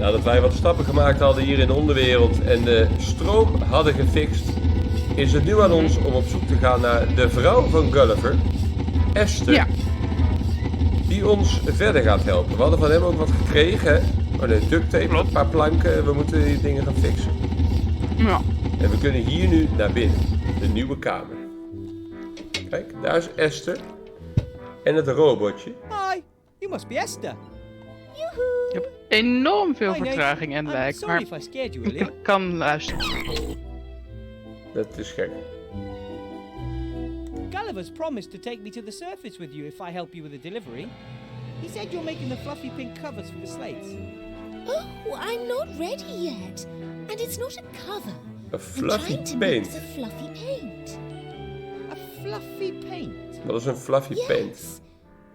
Nadat wij wat stappen gemaakt hadden hier in de onderwereld en de stroom hadden gefixt, is het nu aan ons om op zoek te gaan naar de vrouw van Gulliver, Esther. Ja. Die ons verder gaat helpen. We hadden van hem ook wat gekregen, hè? Oh nee, duct tape, een paar planken en we moeten die dingen gaan fixen. Ja. En we kunnen hier nu naar binnen, de nieuwe kamer. Kijk, daar is Esther en het robotje. Hi, you must be Esther. Ik heb enorm veel Hi, Nate. vertraging en I'm lijk, sorry maar if I scared you a ik little. kan luisteren. Dat is gek. Gulliver's promised to take me to the surface with you if I help you with the delivery. He said you're making the fluffy pink covers for the slates. Oh, I'm not ready yet. And it's not a cover. A fluffy I'm trying to paint. mix a fluffy paint. A fluffy paint? Wat is een fluffy paint? Yes.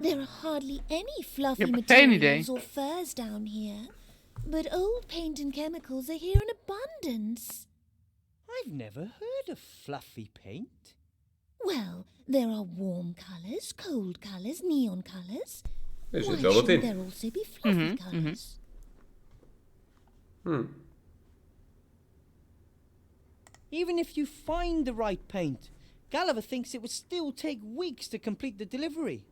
There are hardly any fluffy Ik heb geen materials idee. or furs down here. But old paint and chemicals are here in abundance. I've never heard of fluffy paint. Well, there are warm colours, cold colours, neon colours. Er zit Why wel wat shouldn't in. there also be fluffy colours? Even if you find the right paint, Gulliver thinks it would still take weeks to complete the delivery.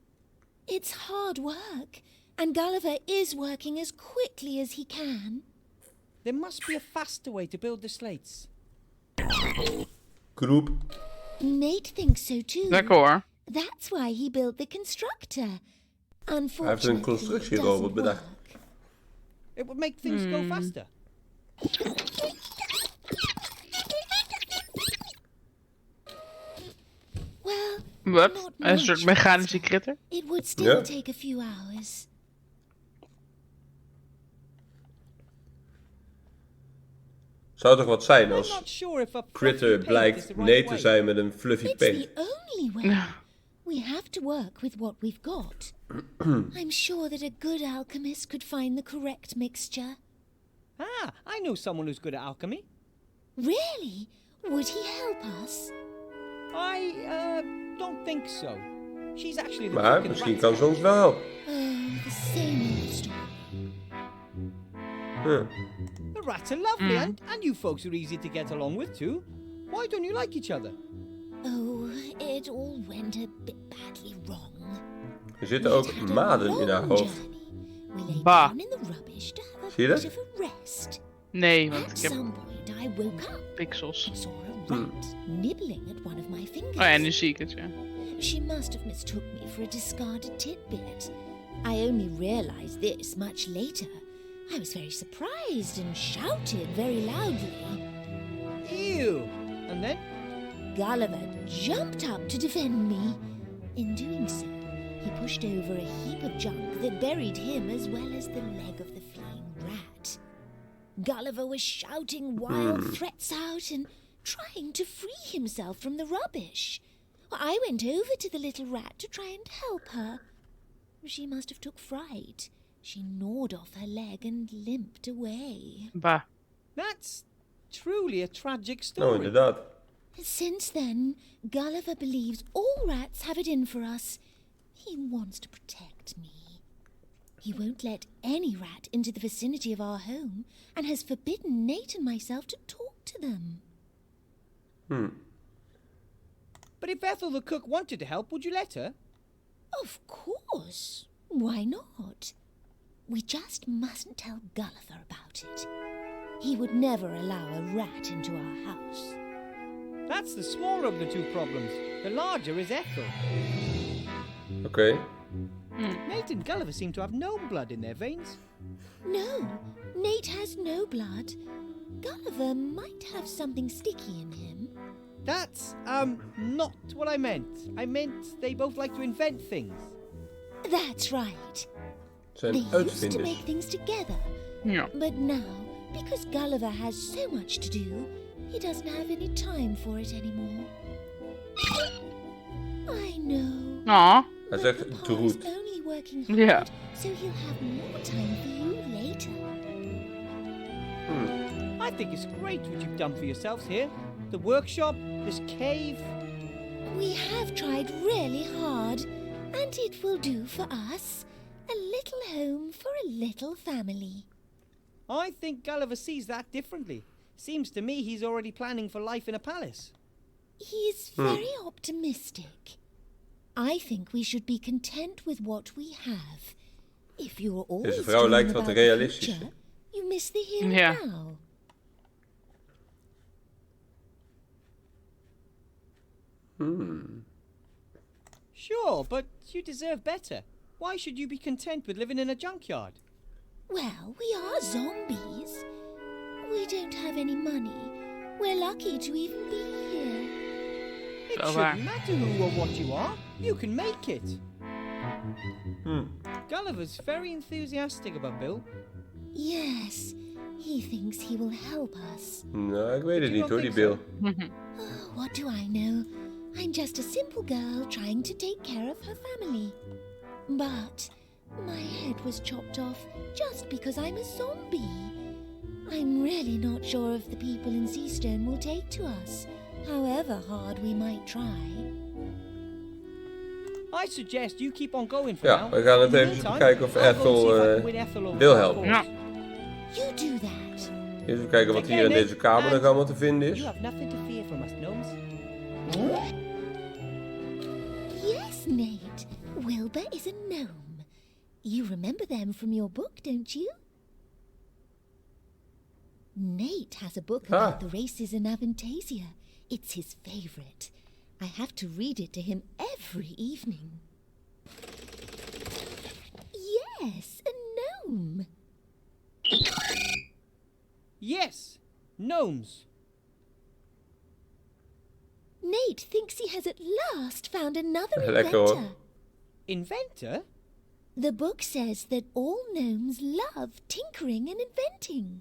It's hard work, and Gulliver is working as quickly as he can. There must be a faster way to build the slates. Groep. Nate thinks so too. Lekker hoor. That's why he built the constructor. Hij heeft een Unfortunately, it constructierobot doesn't bedacht. work. It would make things go faster. Well, Wat? not Een soort much mechanische faster. kritter? It would still Ja. take a few hours. Zou toch wat zijn I'm als not sure if a fluffy critter paint is blijkt the nee right te way. zijn met een fluffy It's paint? the only way. We have to work with what we've got. I'm sure that a good alchemist could find the correct mixture. Ah, I know someone who's good at alchemy. Really? Would he help us? I don't think so. She's actually the Maar cook in misschien the kan ze ons wel helpen. Oh, the same old story. The rats are lovely, and you folks are easy to get along with too. Why don't you like each other? Oh, it all went a bit badly wrong. Er zitten We'd ook had a maden in haar long hoofd. journey. We lay Bah. down in the rubbish to have a Zie je dat? bit of a rest. Nee, want At ik heb some point, I woke up pixels. and saw a rat nibbling at one of my fingers. Oh ja, nu zie ik het, ja. She must have mistook me for a discarded tidbit. I only realized this much later. I was very surprised and shouted very loudly. Ew! And then? Gulliver jumped up to defend me. In doing so, he pushed over a heap of junk that buried him as well as the leg of the fleeing rat. Gulliver was shouting wild threats out and trying to free himself from the rubbish. I went over to the little rat to try and help her. She must have took fright. She gnawed off her leg and limped away. Bah. That's truly a tragic Nou, story. inderdaad. Since then, Gulliver believes all rats have it in for us. He wants to protect me. He won't let any rat into the vicinity of our home and has forbidden Nate and myself to talk to them. But if Ethel the cook wanted to help, would you let her? Of course. Why not? We just mustn't tell Gulliver about it. He would never allow a rat into our house. That's the smaller of the two problems. The larger is Ethel. Oké. Nate and Gulliver seem to have no blood in their veins. No, Nate has no blood. Gulliver might have something sticky in him. That's, not what I meant. I meant they both like to invent things. That's right. Zijn They used to uitvinders. make things together. Ja. But now, because Gulliver has so much to do, he doesn't have any time for it anymore. I know. Aw. Hij but zegt Papa droet. is only working hard, Ja. so he'll have more time for you later. I think it's great what you've done for yourselves here. The workshop, this cave. We have tried really hard, and it will do for us. A little home for a little family. I think Gulliver sees that differently. Seems to me he's already planning for life in a palace. He's very optimistic. I think we should be content with what we have. If you're always Deze vrouw lijkt wat dreaming about the realistischer. future, you miss the here and Ja. now. Sure, but you deserve better. Why should you be content with living in a junkyard? Well, we are zombies. We don't have any money. We're lucky to even be here. It Zo shouldn't waar. matter who or what you are. You can make it. Gulliver's very enthusiastic about Bill. Yes, he thinks he will help us. Nou, ik weet het You niet don't hoor, die think Bill. so? Oh, what do I know? I'm just a simple girl trying to take care of her family. But my head was chopped off just because I'm a zombie. I'm really not sure if the people in Seastone will take to us, however hard we might try. I suggest you keep on going for Ja, now. we gaan het In the even meantime, bekijken of I'll go and Ethel, see if I can win Ethel over Bill to our helpt. cause. Ja. You do that. Eerst even kijken wat hier in deze kamer nog allemaal te vinden is. You have nothing to fear from us, gnomes. Yes, Nate. Wilbur is a gnome. You remember them from your book, don't you? Nate has a book about the races in Avantasia. It's his favorite. I have to read it to him every evening. Yes, a gnome. Yes, gnomes. Nate thinks he has at last found another Lekker hoor. inventor. Inventor? The book says that all gnomes love tinkering and inventing.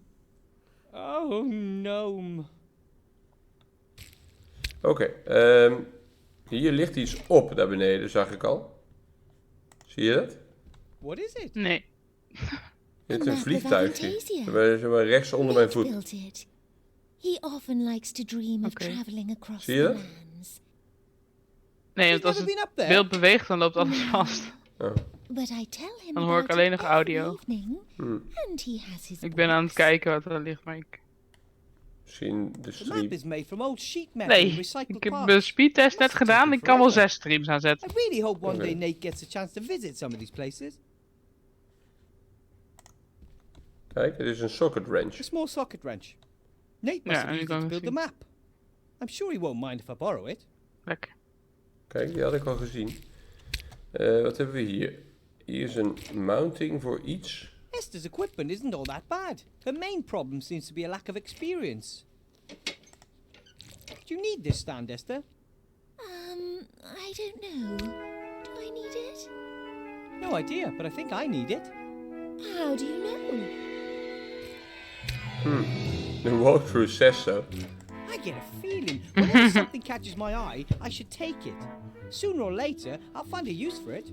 Oh, gnome. Oké, hier ligt iets op daar beneden, zag ik al. Zie je dat? What is it? Nee. Dit is A een map of vliegtuigje. Avantasia. Zeg maar rechts onder mijn Nate voet. built it. He often likes to dream of Oké. traveling across Zie je the dat? lands. Nee, He's want als never been het up there. beeld beweegt, dan loopt alles vast. Oh. But I tell him Dan hoor ik about alleen it nog every audio. evening, and he has his Ik ben aan het books. kijken wat er ligt, maar ik... Misschien de The map stream. is made from old sheet metal and Nee, recycled ik heb parts. de speedtest net Must gedaan. take Ik kan wel forever. 6 streams aanzetten. I really hope one Okay. day Nate gets a chance to visit some of these places. Kijk, het is een socket wrench. A small socket wrench. Nate must Ja, have en used ik it kan to het build the zien. map. I'm sure he won't mind if I borrow it. Lekker. Kijk, die had ik al gezien. Wat hebben we hier? Hier is een mounting voor iets. Esther's equipment isn't all that bad. Her main problem seems to be a lack of experience. Do you need this stand, Esther? I don't know. Do I need it? No idea, but I think I need it. How do you know? The walkthrough says so. I get a feeling whenever something catches my eye, I should take it. Sooner or later, I'll find a use for it.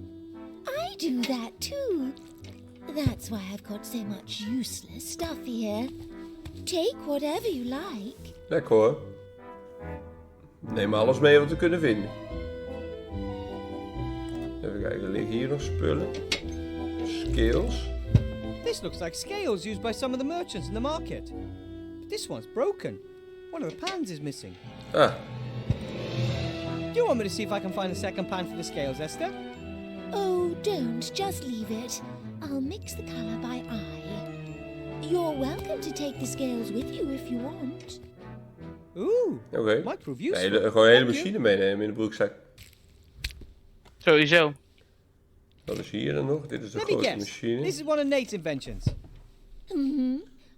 I do that too. That's why I've got so much useless stuff here. Take whatever you like. Lekker hoor. Neem alles mee wat we kunnen vinden. Even kijken, er liggen hier nog spullen. Scales. This looks like scales used by some of the merchants in the market. But this one's broken. One of the pans is missing. Ah, Do you want me to see if I can find a second pan for the scales, Esther? Oh, don't. Just leave it. I'll mix the colour by eye. You're welcome to take the scales with you if you want. Ooh, oké. might prove Gewoon useful. een hele Thank you. machine meenemen in de broekzak. Sowieso. Wat is hier dan nog? Dit is de Let me grote guess. machine. This is one of Nate's inventions.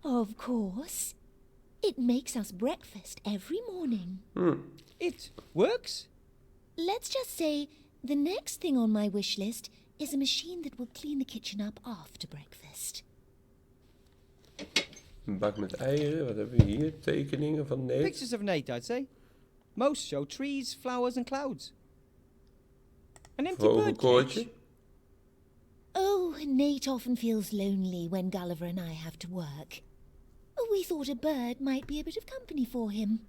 Of course. It makes us breakfast every morning. It works? Let's just say the next thing on my wish list is a machine that will clean the kitchen up after breakfast. Een bak met eieren. Wat hebben we hier? Tekeningen van Nate. Pictures of Nate, I'd say. Most show trees, flowers, and clouds. An empty bird Vogelkoortje. cage. Oh, Nate often feels lonely when Gulliver and I have to work. We thought a bird might be a bit of company for him.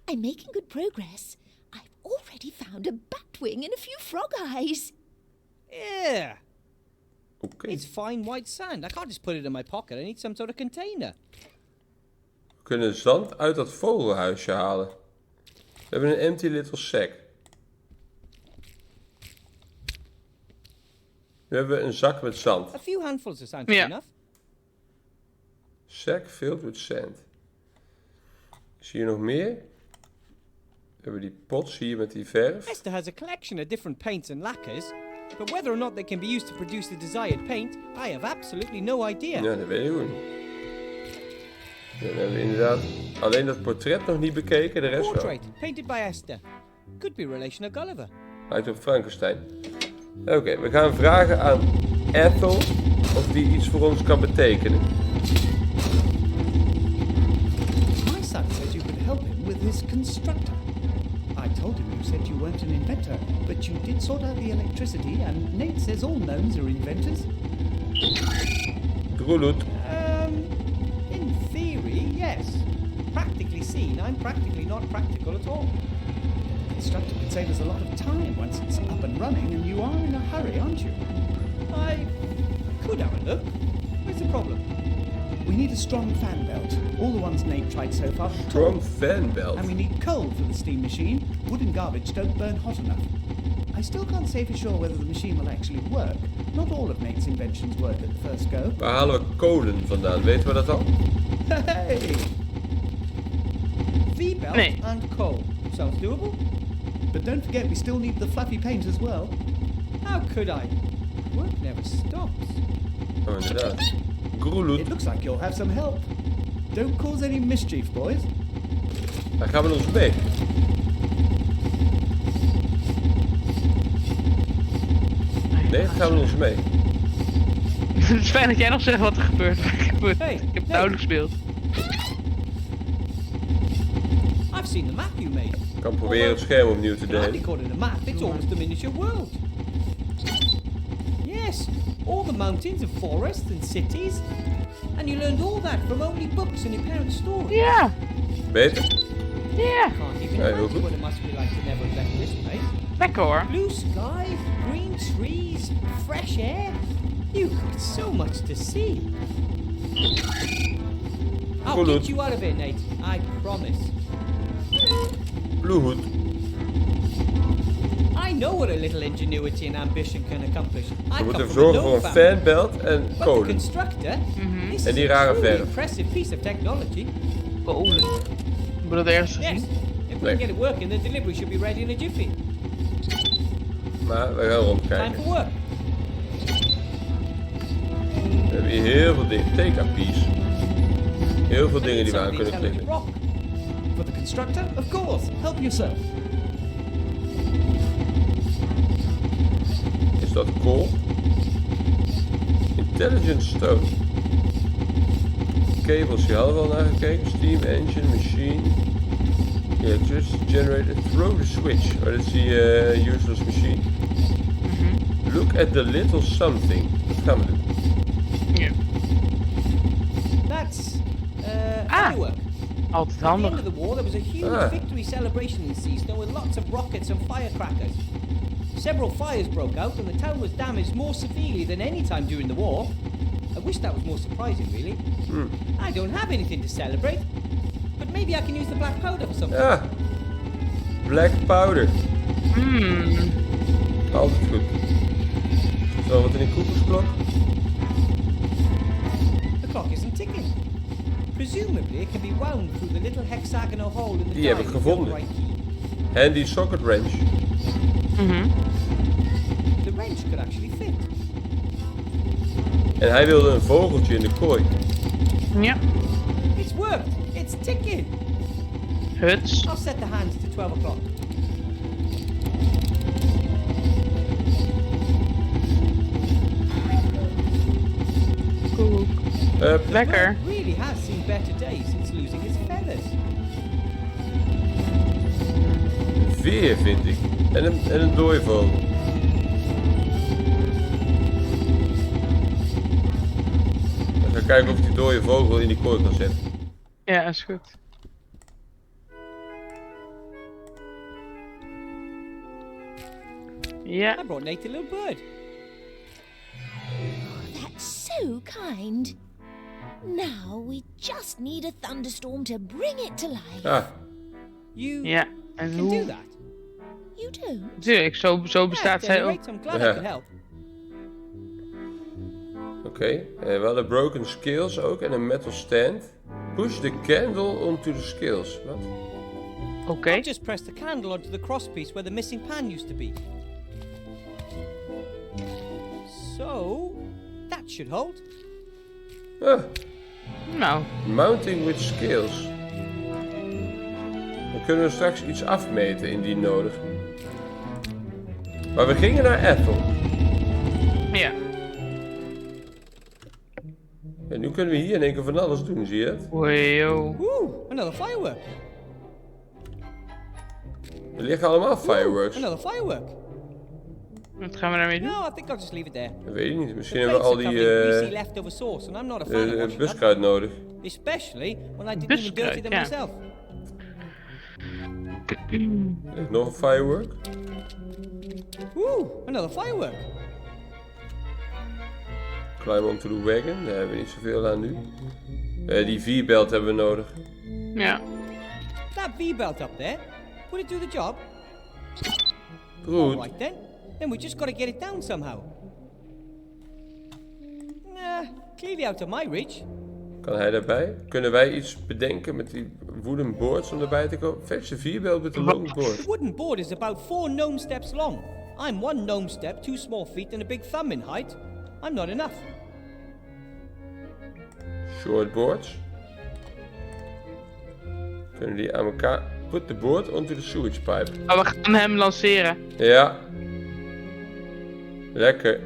I'm making good progress. I've already found a batwing and a few frog eyes. Yeah. Oké. It's fine white sand. I can't just put it in my pocket. I need some sort of container. We kunnen zand uit dat vogelhuisje halen. We hebben een empty little sack. Nu hebben we een zak met zand. A few handfuls of sand Yeah. enough. Sack filled with sand. Zie je nog meer? We hebben die pot, zie je, met die verf. Esther has a collection of different paints and lacquers, but whether or not they can be used to produce the desired paint, I have absolutely no idea. Ja, dat weet ik ook niet. Dan hebben we inderdaad alleen dat portret nog niet bekeken, de rest wel. Portrait, painted by Esther. Could be a relation of Gulliver. Lijkt op Frankenstein. Oké, we gaan vragen aan Ethel of die iets voor ons kan betekenen. My son says you could help him with his constructor. I told him you said you weren't an inventor, but you did sort out the electricity, and Nate says all gnomes are inventors. Droeloet. In theory, yes. Practically seen, I'm practically not practical at all. The constructor could save us a lot of time once it's up and running, and you are in a hurry, aren't you? I could have a look. Where's the problem? We need a strong fan belt. All the ones Nate tried so far are Strong tall. fan belt. And we need coal for the steam machine. Wood and garbage don't burn hot enough. I still can't say for sure whether the machine will actually work. Not all of Nate's inventions work at the first go. Waar halen we kolen vandaan? Weten we dat al? Hey! V-belt Nee. and coal. Sounds doable. But don't forget we still need the fluffy paint as well. How could I? Work never stops. Oh, inderdaad. Groeloet. It looks like you'll have some help. Don't cause any mischief, boys. Daar gaan we met ons mee. Nee, daar gaan we met ons mee. Het is fijn dat jij nog zegt wat er gebeurt. Hey, Ik heb hey. duidelijk gespeeld. I've seen the map you made. Ik kan proberen het scherm opnieuw te And hardly delen. call it a map, it's almost a miniature world. Yes, all the mountains and forests and cities. And you learned all that from only books and your parents' stories. Ja, Beter? ja. Can't even Ja, heel imagine goed. what it must be like to never have left this place. Lekker hoor. Blue sky, green trees, fresh air. You've got so much to see. I'll Goed. get you out of here, Nate. I promise. Bloehoed. I know what a little ingenuity and ambition can accomplish. I We come moeten from a zorgen voor gnome een family. fanbelt en But the kolen. constructor, this En is die a rare truly verf. impressive piece of technology. Kolen. Moet dat ergens Yes, gezien? if we Nee. can get it working, the delivery should be ready in a jiffy. Maar we gaan Time rondkijken. for work. We hebben hier heel veel dingen. Take a piece. Heel veel dingen die we Some aan of the kunnen intelligent klikken. rock. For the constructor, of course. Help yourself. Is dat coal? Intelligent stone. Cables, hier hadden we al naar gekeken. Steam engine, machine. Electricity generator. Throw the switch. Oh, dat is die useless machine. Look at the little something. Dat gaan we doen. Ja. That's Ah. firework. Altijd At the end handig. of the war, there was a huge Ah. victory celebration in Seaston with lots of rockets and firecrackers. Several fires broke out and the town was damaged more severely than any time during the war. I wish that was more surprising, really. I don't have anything to celebrate, but maybe I can use the black powder for something. Ja. Black powder. Altijd goed. Zo, wat in die koekersklok? The clock isn't ticking. Presumably, it can be wound through the little hexagonal hole in the Die heb ik dial with the gevonden. right key. Handy socket wrench. The wrench could actually fit. En hij wilde een vogeltje in de kooi. Ja. It's worked. It's ticking. Huts. I'll set the hands to 12 o'clock. Koek. Lekker. Bird really has seen better days since losing his feathers. Een veer vind ik. En een dooivogel. We gaan kijken of ik die dode vogel in die kooi kan zetten. Ja, is goed. Ja. I brought Nate a little bird. so kind. Now we just need a thunderstorm to bring it to life. Ah, You Ja, en can do hoe? that. You don't? Tuurlijk, zo bestaat Yes, zij at any ook. rate, I'm glad I Ja. could help. oké. We hadden broken scales ook en een metal stand. Push the candle onto the scales. Wat? Oké. I just pressed the candle onto the crosspiece where the missing pan used to be. So, that should hold. Ah, Nou, mounting with scales. Dan kunnen we straks iets afmeten indien nodig. Maar we gingen naar Ethel. ja. En nu kunnen we hier in één keer van alles doen, zie je het? Ojo. Woo, another firework. Er liggen allemaal fireworks. Another firework. Wat gaan we daarmee doen? No, I think I'll just leave it there. Dat weet ik niet. Misschien The hebben we al plates die are covered in greasy leftover sauce, and I'm not a fan of washing up, buskruid nodig. especially when I didn't even dirty them Buskruid, ja. myself. Er ligt nog een firework. Woo, another firework. Climb onto the wagon. Daar hebben we niet zoveel aan nu. Die V-belt hebben we nodig. Ja. That V-belt up there, would it do the job? Goed. Alright then we just gotta get it down somehow. Nah, clearly out of my reach. Kan hij daarbij? Kunnen wij iets bedenken met die wooden boards om erbij te komen? Fetch the V-belt with the long board. The wooden board is about 4 gnome steps long. I'm 1 gnome step, 2 small feet and a big thumb in height. I'm not enough. Short boards. Kunnen die aan elkaar... Put the board onto the sewage pipe. Maar we gaan hem lanceren. Ja. Lekker.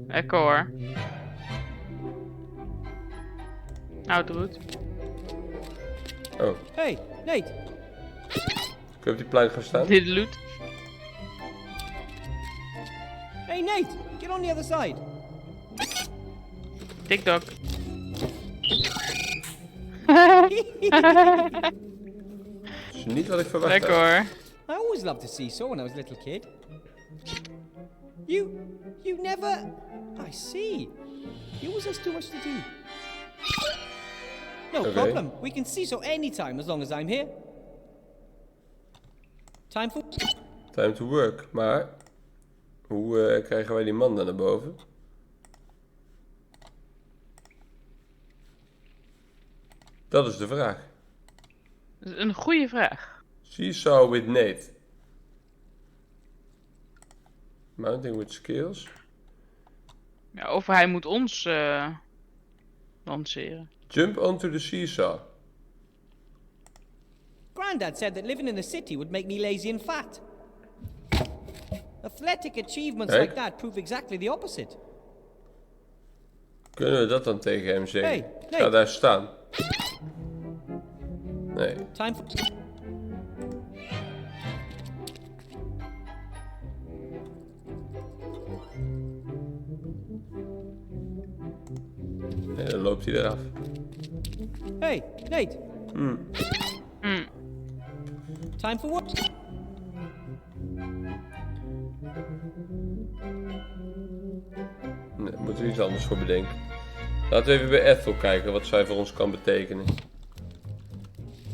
Lekker hoor. Nou, het goed. Oh, Hey, Nate. kun je op die plank gaan staan? Dit loot. Hey, Nate. Get on the other side. TikTok. Dat is niet wat ik verwacht Lekker had. hoor. I always loved to seesaw when I was a little kid. You never... I see. You always has too much to do. No Okay. problem. We can seesaw anytime as long as I'm here. Time for... Time to work. Maar, hoe krijgen wij die man dan naar boven? Dat is de vraag. Dat is een goede vraag. Seesaw with Nate. Mounting with skills. Ja, of hij moet ons lanceren. Jump onto the seesaw. Grandad said that living in the city would make me lazy and fat. Athletic achievements Hey. like that prove exactly the opposite. Kunnen we dat dan tegen hem zeggen? Hey, Ga nee. daar staan. Nee. Time for... Nee, dan loopt hij eraf. Hey, Nate. Time for what? Nee, moeten we iets anders voor bedenken. Laten we even bij Ethel kijken wat zij voor ons kan betekenen.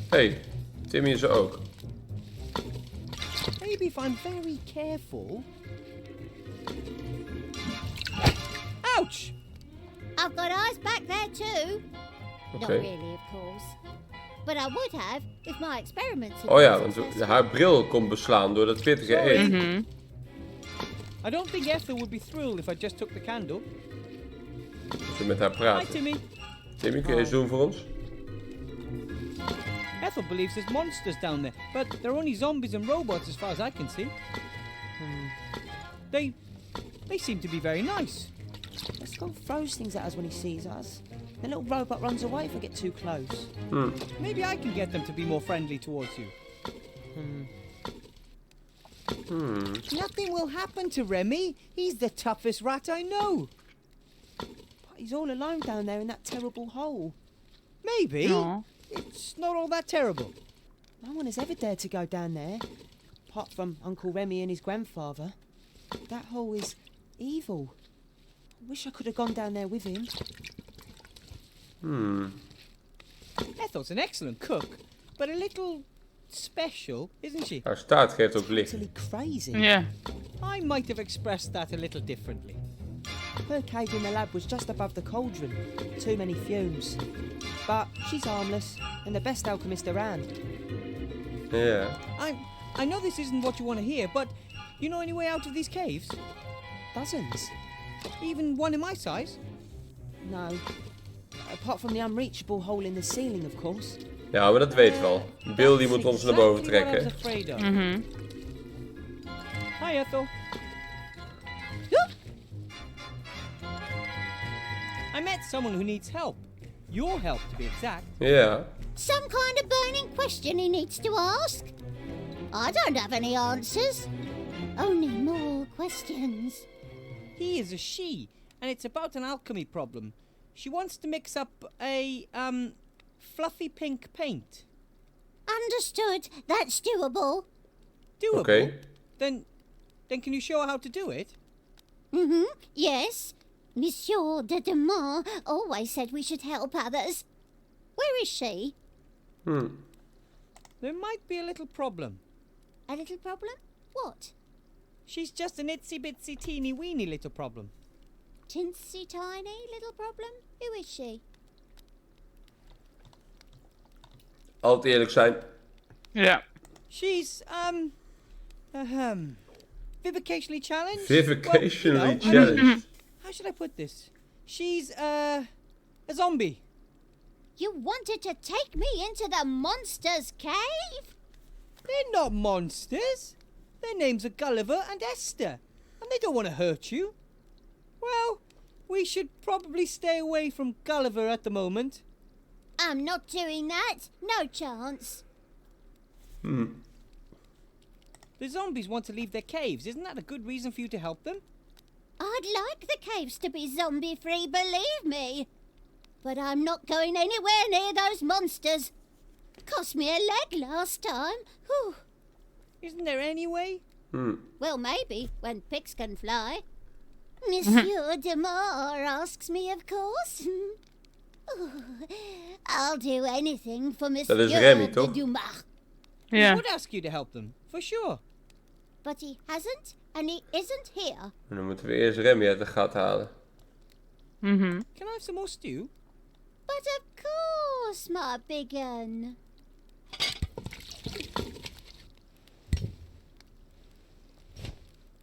Hey, Timmy is er ook. Maybe if I'm very careful... Ouch! I've got eyes back there too. Not Oké. really, of course. But I would have if my experiments had Oh ja, been want successful. haar bril komt beslaan door dat pittige eten. I don't think Ethel would be thrilled if I just took the candle. Als we met haar Hi, praten. Timmy. Timmy, kun je iets doen voor ons? Ethel believes there's monsters down there, but they're only zombies and robots as far as I can see. They seem to be very nice. Scott throws things at us when he sees us. The little robot runs away if we get too close. Maybe I can get them to be more friendly towards you. Nothing will happen to Remy. He's the toughest rat I know. But he's all alone down there in that terrible hole. Maybe. Aw. It's not all that terrible. No one has ever dared to go down there, apart from Uncle Remy and his grandfather. That hole is evil. I wish I could have gone down there with him. Ethel's an excellent cook, but a little special, isn't she? Haar staart geeft ook licht. Totally crazy. Ja. I might have expressed that a little differently. Her cave in the lab was just above the cauldron. Too many fumes. But she's harmless and the best alchemist around. Ja. I know this isn't what you want to hear, but you know any way out of these caves? Dozens. Even one in my size? No. Apart from the unreachable hole in the ceiling, of course. Ja, maar dat weten we al. Bill die moet ons naar boven Exactly what I trekken. was afraid of. Mhm. Hi, Ethel. I met someone who needs help. Your help, to be exact. Ja. Some kind of burning question he needs to ask? I don't have any answers. Only more questions. He is a she, and it's about an alchemy problem. She wants to mix up a, fluffy pink paint. Understood. That's doable. Doable? Oké. Then can you show her how to do it? Yes. Monsieur de Demar always said we should help others. Where is she? There might be a little problem. A little problem? What? She's just an itsy bitsy teeny weeny little problem. Tinsy tiny little problem? Who is she? Altijd eerlijk zijn. Ja. She's, vivicationally challenged? Vivicationally Well, you know, challenged. how should I put this? She's, a zombie. You wanted to take me into the monster's cave? They're not monsters. Their names are Gulliver and Esther, and they don't want to hurt you. Well, we should probably stay away from Gulliver at the moment. I'm not doing that. No chance. The zombies want to leave their caves. Isn't that a good reason for you to help them? I'd like the caves to be zombie-free, believe me. But I'm not going anywhere near those monsters. Cost me a leg last time. Whew. Isn't there any way? Well, maybe, when pigs can fly. Monsieur Demar asks me, of course. I'll do anything for Monsieur is Remy, de toch? Dumar. He Ja. would ask you to help them, for sure. But he hasn't, and he isn't here. En dan moeten we eerst Remy uit de gat halen. Mhm. Can I have some more stew? But of course, my big un.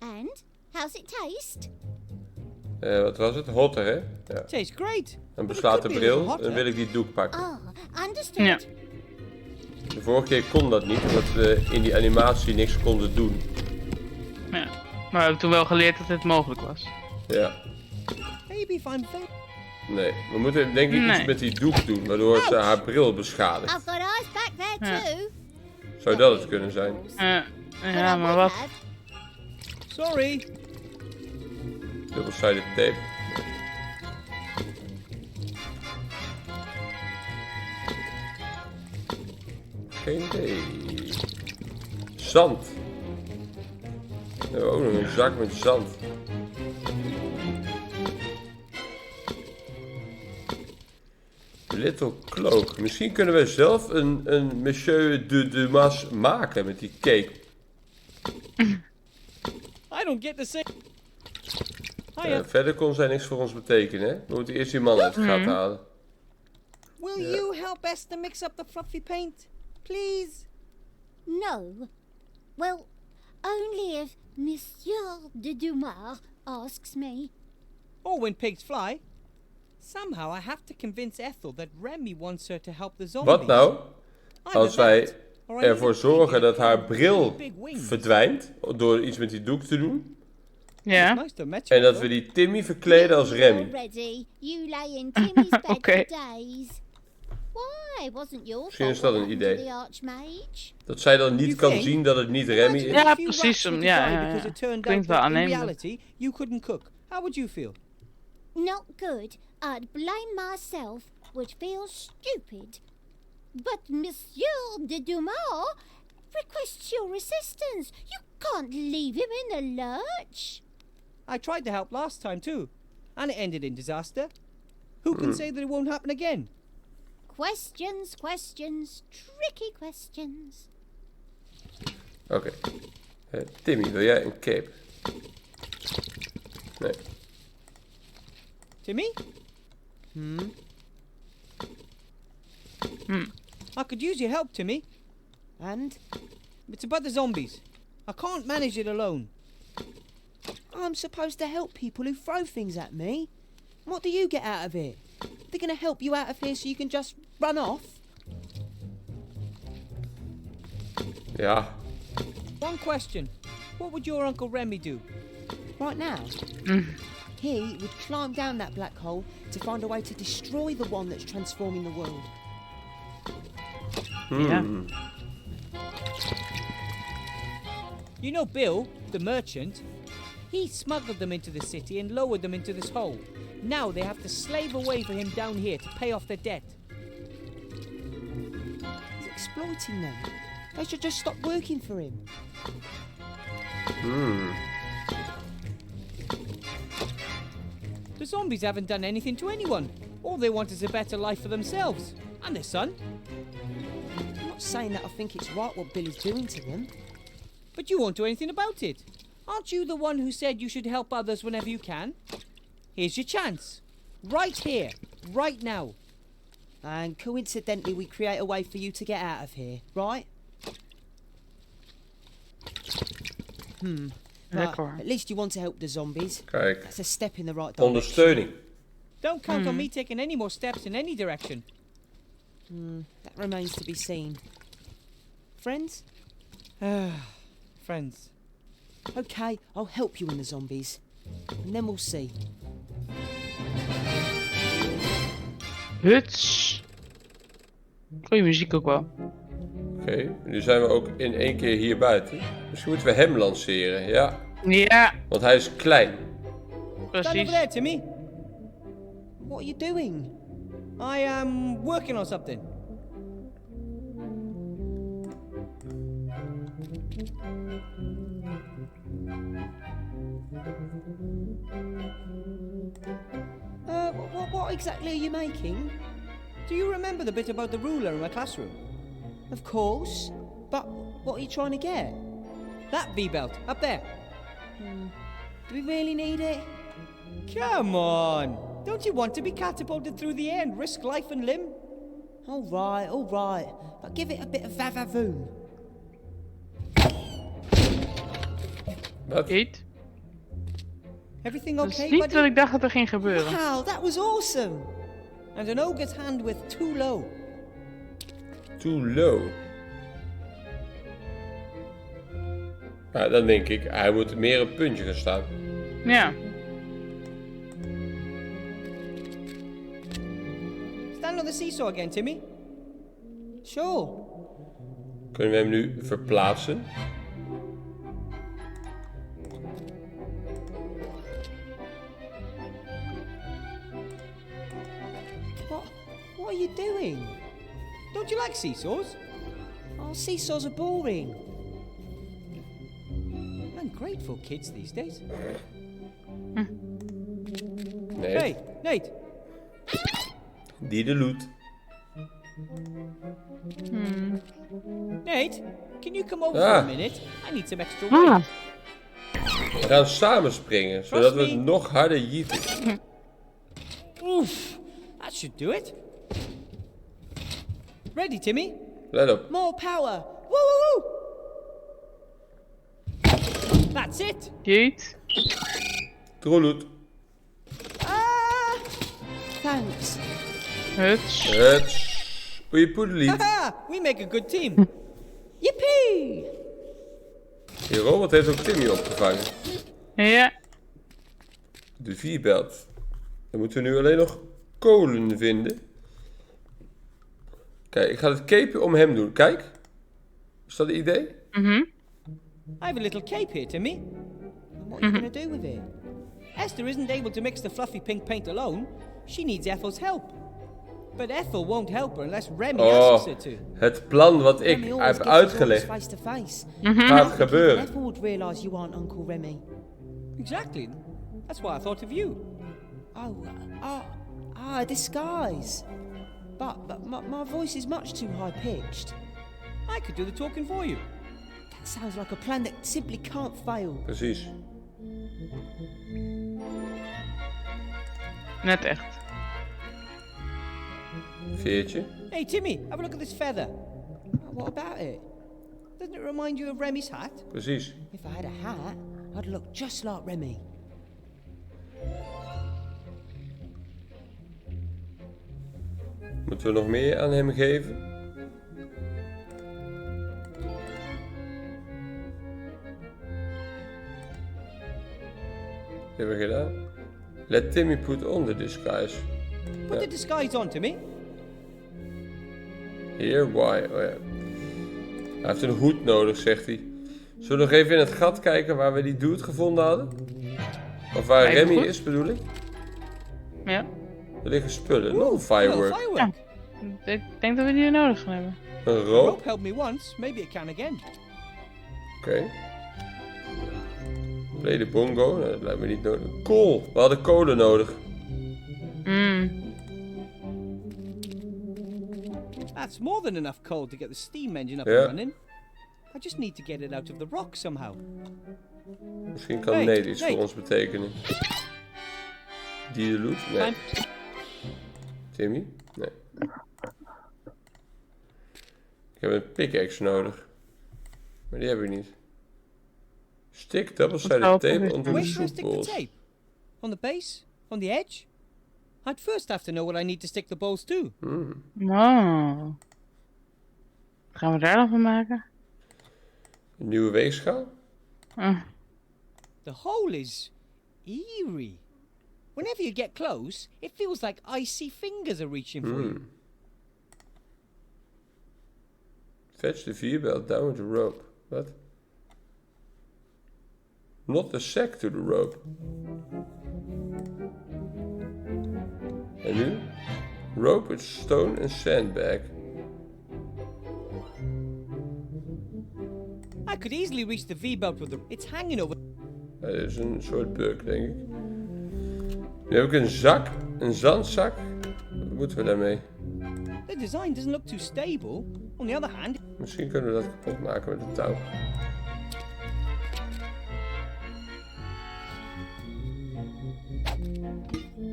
And, how's it taste? Wat was het? Hotter, hè? Ja. Tastes great. Dan but it beslaat de could be a little bril. hotter. Dan wil ik die doek pakken. Understood. Ja. De vorige keer kon dat niet, omdat we in die animatie niks konden doen. Ja. Maar we hebben toen wel geleerd dat het mogelijk was. Ja. Maybe if I'm very... Nee, we moeten denk ik iets Nee. met die doek doen, waardoor ze haar bril beschadigt. I've got eyes back there Ja. too. Zou dat het kunnen zijn? Ja, But ja I maar would wat? have. Sorry. Dubbelsided tape. Geen idee. Zand. We hebben ook nog een zak met zand. Little Cloak. Misschien kunnen we zelf een Monsieur de Dumas maken met die cake. I don't get the same... Hiya. Verder kon zij niks voor ons betekenen, hè? We moeten eerst die man uit het gat halen. Will you help Esther mix up the fluffy paint? Please? No. Well, only if Monsieur de Dumar asks me. Or when pigs fly? Somehow I have to convince Ethel that Remy wants her to help the zombies. Wat nou Either als wij that, or I need ervoor a zorgen pig dat in a haar car bril with big wings. verdwijnt door iets met die doek te doen Ja. Nice to meet you, en dat we Ethel. die Timmy verkleden als Remy? Already, you lay in Timmy's bed Okay. for days. Why wasn't your Misschien is fault dat een what happened idee. to the Archmage? Dat zij dan niet You kan think? zien dat het niet Remy is. Imagine Ja, if you precies, rats were to ja, die ja, ja. because it turned Klinkt out wel that in aannemelijk. reality you couldn't cook. How would you feel? Not good. I'd blame myself. Would feel stupid. But Monsieur de Dumar, requests your assistance. You can't leave him in the lurch. I tried to help last time too, and it ended in disaster. Who can say that it won't happen again? Questions, questions, tricky questions. Oké. Timmy, wil jij een cape? Nee. Timmy? I could use your help, Timmy. And It's about the zombies. I can't manage it alone. I'm supposed to help people who throw things at me. What do you get out of it? They're going to help you out of here so you can just run off? Ja. One question. What would your Uncle Remy do? Right now? He would climb down that black hole to find a way to destroy the one that's transforming the world. Ja. You know Bill, the merchant? He smuggled them into the city and lowered them into this hole. Now they have to slave away for him down here to pay off their debt. He's exploiting them. They should just stop working for him. The zombies haven't done anything to anyone. All they want is a better life for themselves and their son. I'm not saying that I think it's right what Billy's doing to them. But you won't do anything about it. Aren't you the one who said you should help others whenever you can? Here's your chance. Right here. Right now. And coincidentally, we create a way for you to get out of here, right? Lekker Right, hoor. at least you want to help the zombies. Kijk. That's a step in the right direction. Ondersteuning. Don't count on me taking any more steps in any direction. That remains to be seen. Friends? Friends. Okay, I'll help you in the zombies. And then we'll see. Huts. Goeie muziek ook wel. Oké, nu zijn we ook in één keer hier buiten. Misschien moeten we hem lanceren, ja. Ja, Want hij is klein. Stand over precies. there, Timmy. What are you doing? I am working on something. What exactly are you making? Do you remember the bit about the ruler in my classroom? Of course. But what are you trying to get? That V-belt, up there. Do we really need it? Come on. Don't you want to be catapulted through the air and risk life and limb? All right. But give it a bit of vavavoom. Wat? Eet. Everything Dat is okay, niet buddy? wat ik dacht dat er ging gebeuren. Wow, that was awesome. And an ogre's hand with too low. Too low. Nou, dan denk ik, hij moet meer een puntje gaan staan. Ja. Stand on the seesaw again, Timmy. Sure. Kunnen we hem nu verplaatsen? What are you doing? Don't you like seesaws? Oh, seesaws are boring. Ungrateful kids these days. Nee. Hey, Nate. Die de loot. Nate, can you come over Ah. for a minute? I need some extra weight. Ah, We gaan samen springen, zodat we Trust me. nog harder jieten. Oof, that should do it. Ready, Timmy? Let op. More power. Woo woo woo. That's it. jeet. Troeloet. Ah! Thanks. Huts. Het. Goeie poedeliet. Haha, we make a good team. Yippee! Die robot heeft ook Timmy opgevangen. Ja. De V-belt. Dan moeten we nu alleen nog kolen vinden. Kijk, ik ga het cape om hem doen. Kijk. Is dat het idee? I have a little cape here, Timmy. And what are you going to do with it? Esther isn't able to mix the fluffy pink paint alone. She needs Ethel's help. But Ethel won't help her unless Remy Oh, asks her to. het plan wat ik Remy always heb gets his uitgelegd orders face to face. gaat gebeuren. Ethel would realise you aren't Uncle Remy. Exactly. That's why I thought of you. A disguise. But my voice is much too high-pitched. I could do the talking for you. That sounds like a plan that simply can't fail. Precies. Net echt. Veertje. Hey, Timmy, have a look at this feather. What about it? Doesn't it remind you of Remy's hat? Precies. If I had a hat, I'd look just like Remy. Moeten we nog meer aan hem geven? Hebben we gedaan? Let Timmy put on the disguise. Put the disguise on, Timmy. Here, why? Oh ja. Hij heeft een hoed nodig, zegt hij. Zullen we nog even in het gat kijken waar we die dude gevonden hadden? Of waar Even Remy goed. is, bedoel ik? Ja. Er liggen spullen. Nog een Oh, firework. firework. Ik denk dat we die nodig gaan hebben. Een rook. Rope helped me once. Maybe it can again. Oké. Play de bongo. Nou, dat lijkt me niet nodig. Kool. We hadden kolen nodig. That's more than enough coal to get the steam engine up Yeah. and running. I just need to get it out of the rock somehow. Misschien kan Hey, Nate iets hey. voor ons betekenen. Die de loot? Nee. Time- Timmy? Nee. Ik heb een pickaxe nodig. Maar die hebben we niet. Stick double-sided Wat tape zou onto het the Where should I soup stick the balls. tape? On the base? On the edge? I'd first have to know what I need to stick the balls to. Oh. Gaan we daar dan van maken? Een nieuwe weegschaal? The hole is eerie. Whenever you get close, it feels like icy fingers are reaching for you. Fetch the V-belt down with the rope. What? Not the sack to the rope. En nu? Rope with stone and sandbag. I could easily reach the V-belt with the... It's hanging over... Ja, dit is een soort bug, denk ik. Nu heb ik een zak, een zandzak. Wat moeten we daarmee? The design doesn't look too stable. On the other hand... Misschien kunnen we dat kapot maken met een touw.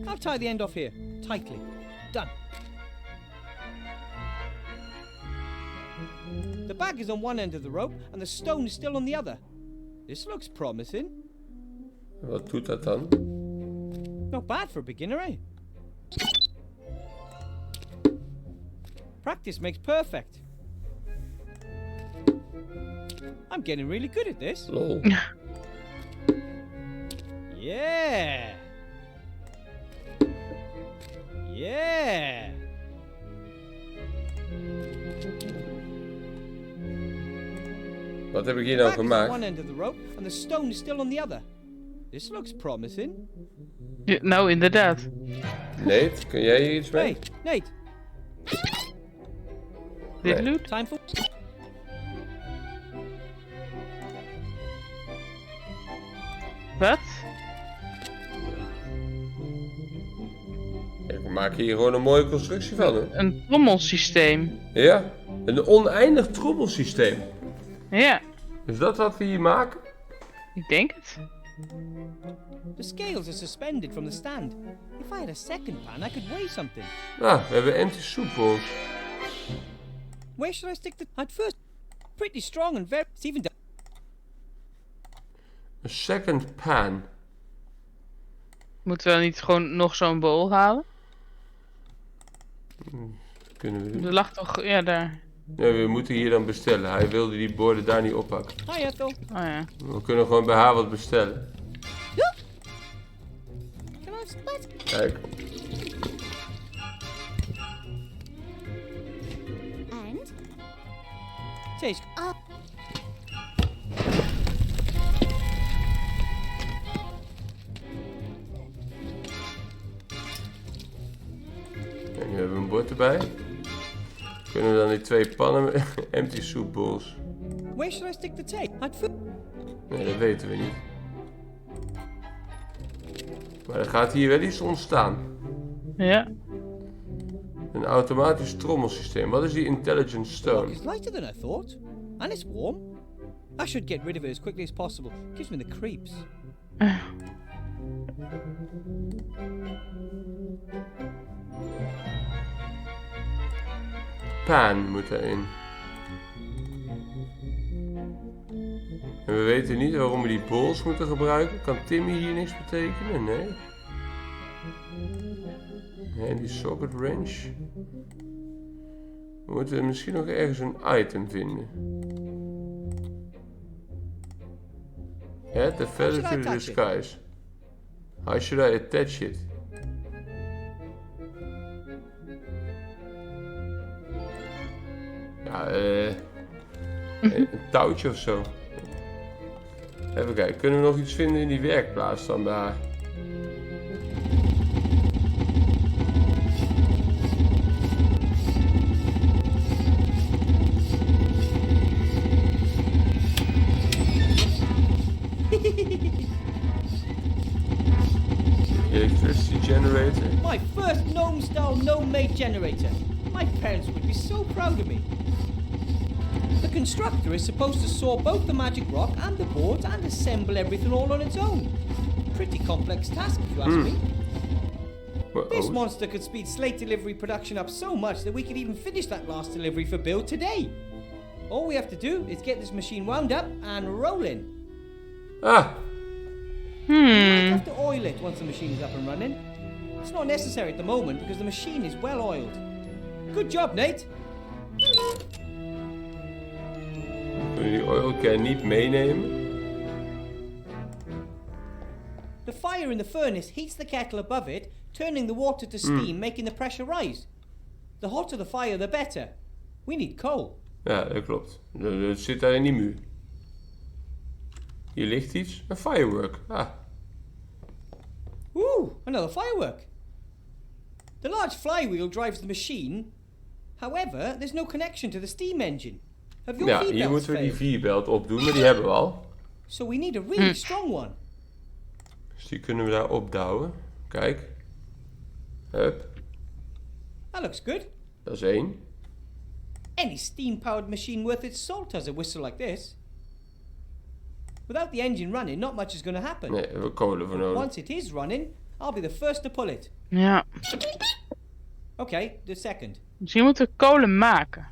I'll tie the end off here, tightly. Done. The bag is on one end of the rope and the stone is still on the other. This looks promising. Wat doet dat dan? Not bad for a beginner, eh? Practice makes perfect. I'm getting really good at this. Lol. Yeah. Yeah. Wat heb ik hier The nou bag is on one gemaakt? end of the rope and the stone is still on the other. This looks promising. Ja, nou, inderdaad. Nate, kun jij hier iets mee? Hey, Nate, Dit Nee. loot? time for... Wat? Ik maak hier gewoon een mooie constructie van, hè? Een trommelsysteem. Ja, een oneindig trommelsysteem. Ja, Is dat wat we hier maken? ik denk het. The scales are suspended from the stand. If I had a second pan, I could weigh something. Ah, we hebben empty soup bowls. Where should I stick the... I'd first... Pretty strong and very... It's even... Een second pan. Moeten we dan niet gewoon nog zo'n bowl halen? Kunnen we doen. Er lag toch... Ja, daar. Nee, we moeten hier dan bestellen. Hij wilde die borden daar niet oppakken. Hi, Ethel. Oh ja. We kunnen gewoon bij haar wat bestellen. Can I have some... What? Kijk. And Taste... Nu hebben we een bord erbij. Kunnen we dan die 2 pannen... empty soup bowls. Where should I stick the tape? Nee, dat weten we niet. Maar er gaat hier wel iets ontstaan. Ja. Een automatisch trommelsysteem. Wat is die intelligent stone? It's lighter than I thought. And it's warm. I should get rid of it as quickly as possible. Gives me the creeps. Pan moet erin. En we weten niet waarom we die bowls moeten gebruiken. Kan Timmy hier niks betekenen? Nee. En die socket wrench. We moeten misschien nog ergens een item vinden. Add the feather to the disguise. How should I attach it? Ja, een touwtje of zo. Even kijken, kunnen we nog iets vinden in die werkplaats dan bij haar? Electricity generator. My first gnome-style gnome-made generator. My parents would be so proud of me. The constructor is supposed to saw both the magic rock and the boards and assemble everything all on its own. Pretty complex task, if you ask me. This monster could speed slate delivery production up so much that we could even finish that last delivery for Bill today. All we have to do is get this machine wound up and rolling. Ah, We might have to oil it once the machine is up and running. It's not necessary at the moment because the machine is well oiled. Good job, Nate. kunnen we die oil can niet meenemen? The fire in the furnace heats the kettle above it, turning the water to steam, making the pressure rise. The hotter the fire, the better. We need coal. Ja, dat klopt. Dat zit daar in die muur. Hier ligt iets. Een firework. Ah. Ooh, another firework. The large flywheel drives the machine. However, there's no connection to the steam engine. Have your Ja, hier V-belts moeten we die failed? V-belt opdoen, maar die hebben we al. So we need a really strong one. Dus die kunnen we daar opdouwen. Kijk. Hup. That looks good. Dat is 1. Any steam-powered machine worth its salt has a whistle like this. Without the engine running, not much is going to happen. Nee, we hebben kolen voor nodig. Once it is running, I'll be the first to pull it. Ja. Okay, the second. Misschien moeten we kolen maken.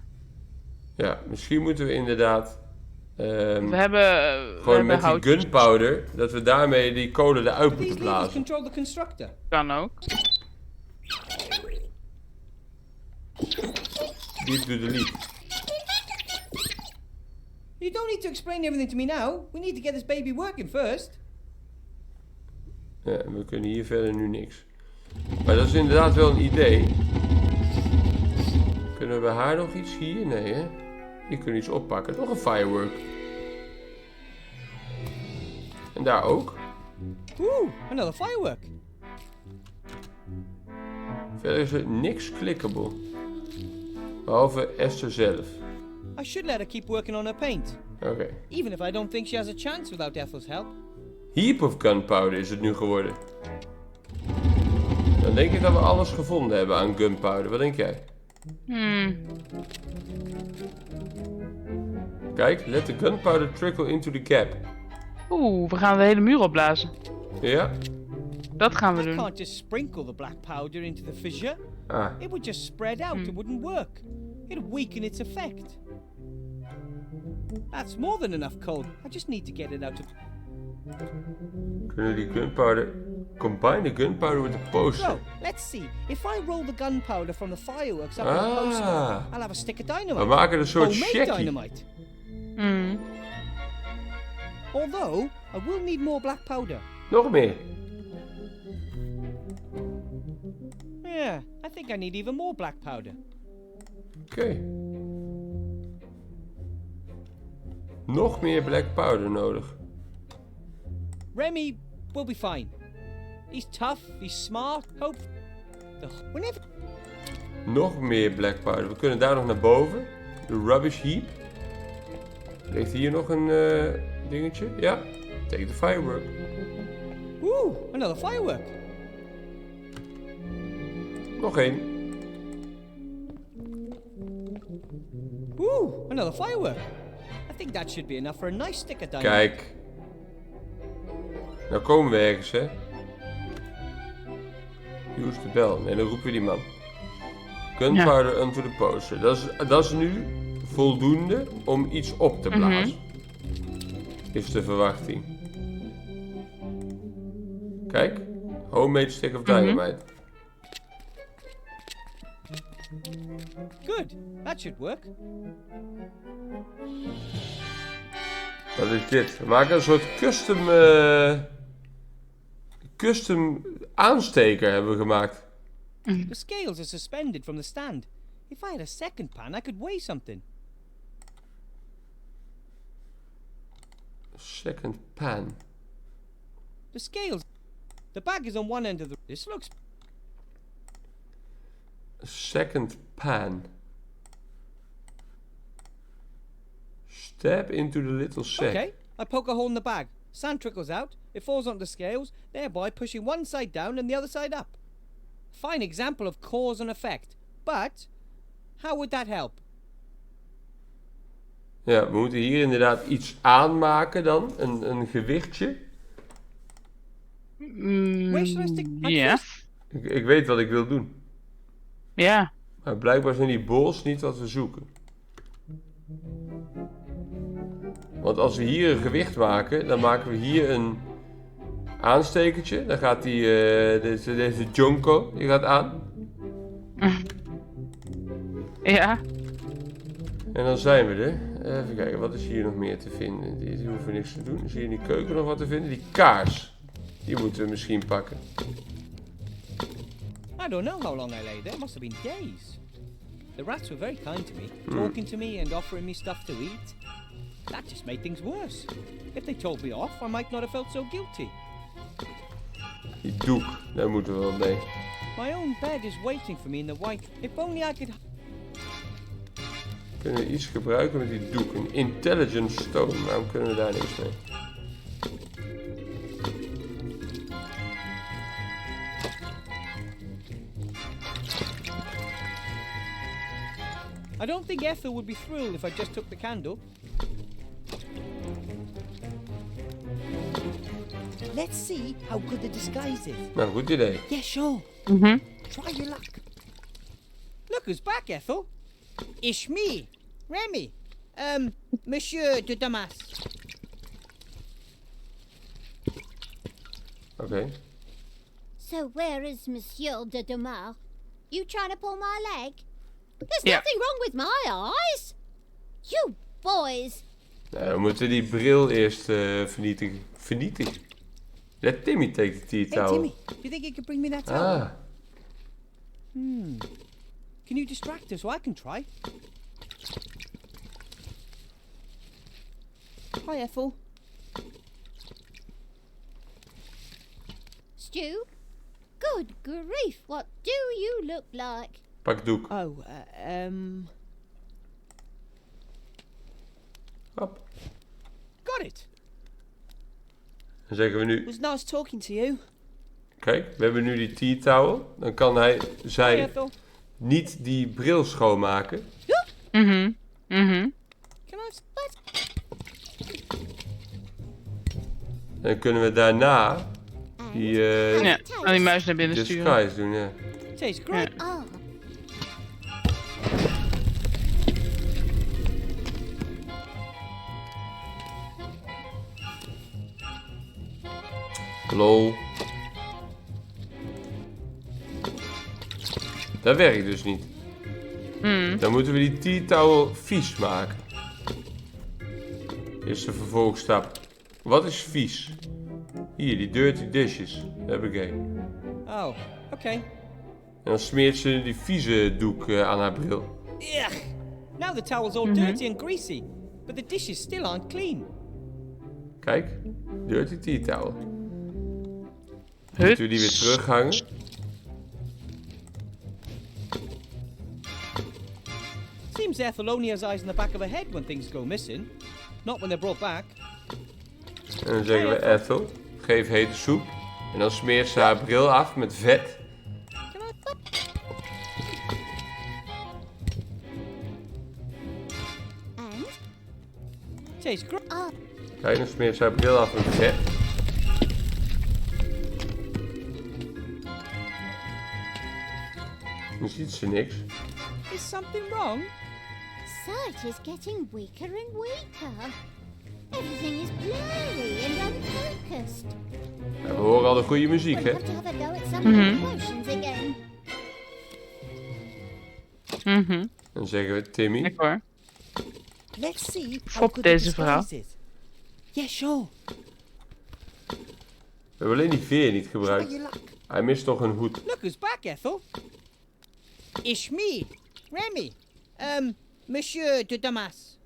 Ja, misschien moeten we inderdaad... We hebben... gewoon met die houtjes. gunpowder, dat we daarmee die kolen eruit These moeten levers blazen. control the constructor. Kan ook. Deep to the lead. You don't need to explain everything to me now. We need to get this baby working first. Ja, en we kunnen hier verder nu niks. Maar dat is inderdaad wel een idee. Kunnen we bij haar nog iets hier? Nee, hè? Hier kunnen we iets oppakken. Nog een firework. En daar ook. Ooh, another firework. Verder is er niks clickable. Behalve Esther zelf. I should let her keep working on her paint. Oké. Even if I don't think she has a chance without Ethel's help. Heap of gunpowder is het nu geworden. Dan denk ik dat we alles gevonden hebben aan gunpowder. Wat denk jij? Kijk, let the gunpowder trickle into the gap. Oeh, we gaan de hele muur opblazen. Ja? Dat gaan we I doen. can't just sprinkle the black powder into the fissure. Ah, It would just spread out. It wouldn't work. It'd weaken its effect. That's more than enough coal. I just need to get it out of... kunnen we die gunpowder... Combine the gunpowder with the poster. So, let's see. If I roll the gunpowder from the fireworks up in the poster, I'll have a stick of dynamite. We maken er een soort Homemade shaggy. dynamite. Although, I will need more black powder. Nog meer. Yeah, I think I need even more black powder. Oké. Nog meer black powder nodig. Remy will be fine. He's tough, he's smart, whenever... Nog meer black powder. We kunnen daar nog naar boven. De rubbish heap. Ligt hier nog een dingetje? Ja. Take the firework. Ooh, another firework. Nog één. Ooh, another firework. I think that should be enough for a nice sticker dynamite. Kijk. Nou komen we ergens, hè. Use the bell. En dan roepen we die man. Gunpowder onto the poster. Dat is nu voldoende om iets op te blazen. Is de verwachting. Kijk. Homemade stick of dynamite. Good, that should work. Wat is dit? We maken een soort custom aansteker hebben we gemaakt. The scales are suspended from the stand. If I had a second pan, I could weigh something. Second pan. The scales. The bag is on one end of the. This looks. Second pan. Step into the little sack. Okay, I poke a hole in the bag. Sand trickles out. It falls onto the scales, thereby pushing one side down and the other side up. Fine example of cause and effect. But how would that help? Ja, we moeten hier inderdaad iets aanmaken dan. Een gewichtje. Where should I stick my Ja. fist? Ik weet wat ik wil doen. Ja. Maar blijkbaar zijn die balls niet wat we zoeken. Want als we hier een gewicht maken, dan maken we hier een aanstekertje. Dan gaat deze Jonko, die gaat aan. Ja. En dan zijn we er. Even kijken, wat is hier nog meer te vinden? Die hoeven we niks te doen. Is hier in die keuken nog wat te vinden? Die kaars. Die moeten we misschien pakken. I don't know how long I lay there. It must have been days. The rats were very kind to me, talking to me and offering me stuff to eat. That just made things worse. If they told me off, I might not have felt so guilty. Die doek, daar moeten we wel mee. My own bed is waiting for me in the white. If only I could. Kunnen we iets gebruiken met die doek? Een intelligent stone. Waarom kunnen we daar niks mee? I don't think Ethel would be thrilled if I just took the candle. Let's see how good the disguise is. Nou, goed idee. Yeah, sure. Mhm. Try your luck. Look who's back, Ethel. It's me, Remy. Monsieur de Damas. Oké. So where is Monsieur de Damas? You trying to pull my leg? There's Yeah. nothing wrong with my eyes. You boys. Nou, we moeten die bril eerst vernietigen. Vernietigen? Let Timmy take the tea Hey, towel. Timmy, do you think you could bring me that towel? Ah, Can you distract her so I can try? Hi, Ethel. Stu? Good grief, what do you look like? pak doek. Oh, Hop. Got it. Dan zeggen we nu, it was nice talking to you. kijk, we hebben nu die tea towel. Dan kan Hi, zij Ethel. niet die bril schoonmaken. Mhm. Mhm. Can I? Dan kunnen we daarna die Ja, aan die muis naar binnen sturen. disguise doen, ja. Tastes great. Oh, Lol. Dat werkt dus niet. Dan moeten we die tea towel vies maken. Is de vervolgstap. Wat is vies? Hier, die dirty dishes. Heb ik een. Oh, okay. En dan smeert ze die vieze doek aan haar bril. Ugh. Now the towel's all dirty and greasy, but the dishes still aren't clean. Kijk, dirty tea towel. Moeten we die weer terughangen? seems Ethel only has eyes in the back of her head when things go missing. Not when they're brought back. En dan zeggen we Ethel, geef hete soep. En dan smeert ze haar bril af met vet. And Tastes great. Kijk, dan smeert ze haar bril af met vet. Dan ziet ze niks. Is something wrong? sight is getting weaker and weaker. Everything is blurry and unfocused. Ja, we horen al de goede muziek, We'll hè? have to have a go at some of the potions again. Dan zeggen we Timmy. Lekker hoor. Let's see how Fop good the deze vrouw. disguise is. Yeah, sure. We hebben alleen die veer niet Try gebruikt. your luck. Hij mist nog een hoed. Look who's back, Ethel. It's me, Remy. Monsieur de Damas.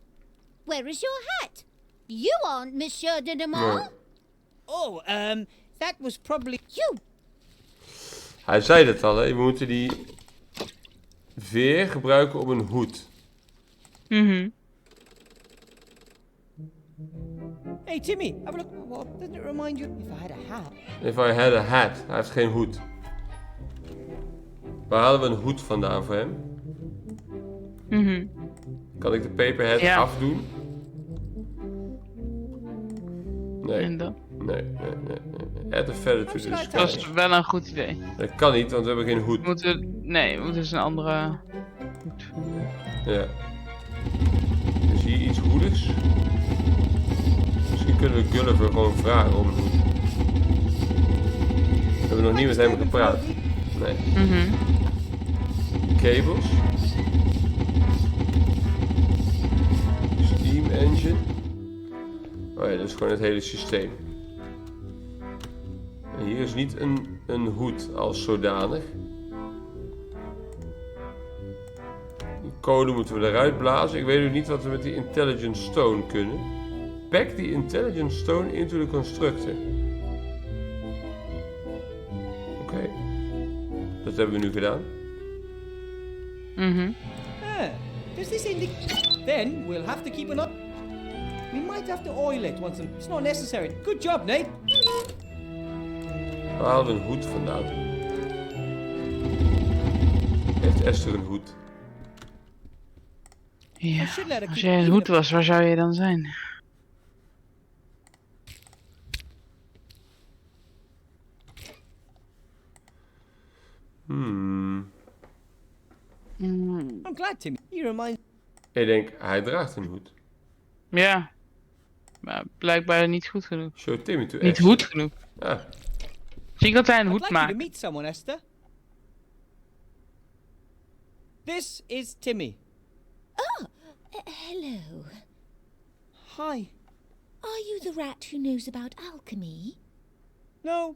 Where is your hat? You aren't Monsieur de Demar. Nee. Oh, that was probably... You. Hij zei het al, hè? We moeten die veer gebruiken op een hoed. Hey, Timmy, have a look. What? Doesn't it remind you? If I had a hat. If I had a hat. Hij heeft geen hoed. Waar halen we een hoed vandaan voor hem? Kan ik de paper hat Ja. afdoen? Nee. En dan? Nee. Add a feather to the Dat disguise. is wel een goed idee. Dat kan niet, want we hebben geen hoed. We moeten dus een andere... Ja. Is hier iets hoedigs? Misschien kunnen we Gulliver gewoon vragen om een hoed. We hebben nog niet met hem gepraat. Nee. Cables. Steam engine. Oh ja, dat is gewoon het hele systeem. En hier is niet een hoed als zodanig. Die code moeten we eruit blazen. Ik weet ook niet wat we met die Intelligent Stone kunnen. Pack the Intelligent Stone into the constructor. Oké. Dat hebben we nu gedaan. Does this indicate... Then we'll have to keep an eye... We might have to oil it once... It's not necessary. Good job, Nate. Waar halen we een hoed vandaan? Heeft Esther een hoed? Ja, should let her als keep jij een even hoed the- was, waar zou je dan zijn? I'm glad, Timmy. You remind... Ik denk, hij draagt een hoed. Ja. Maar blijkbaar niet goed genoeg. Show Timmy to Niet Esther. goed genoeg. Ja. Zie ik dat hij een I'd hoed like you to maakt? meet someone, Esther. This is Timmy. Hello. Hi. Are you the rat who knows about alchemy? No,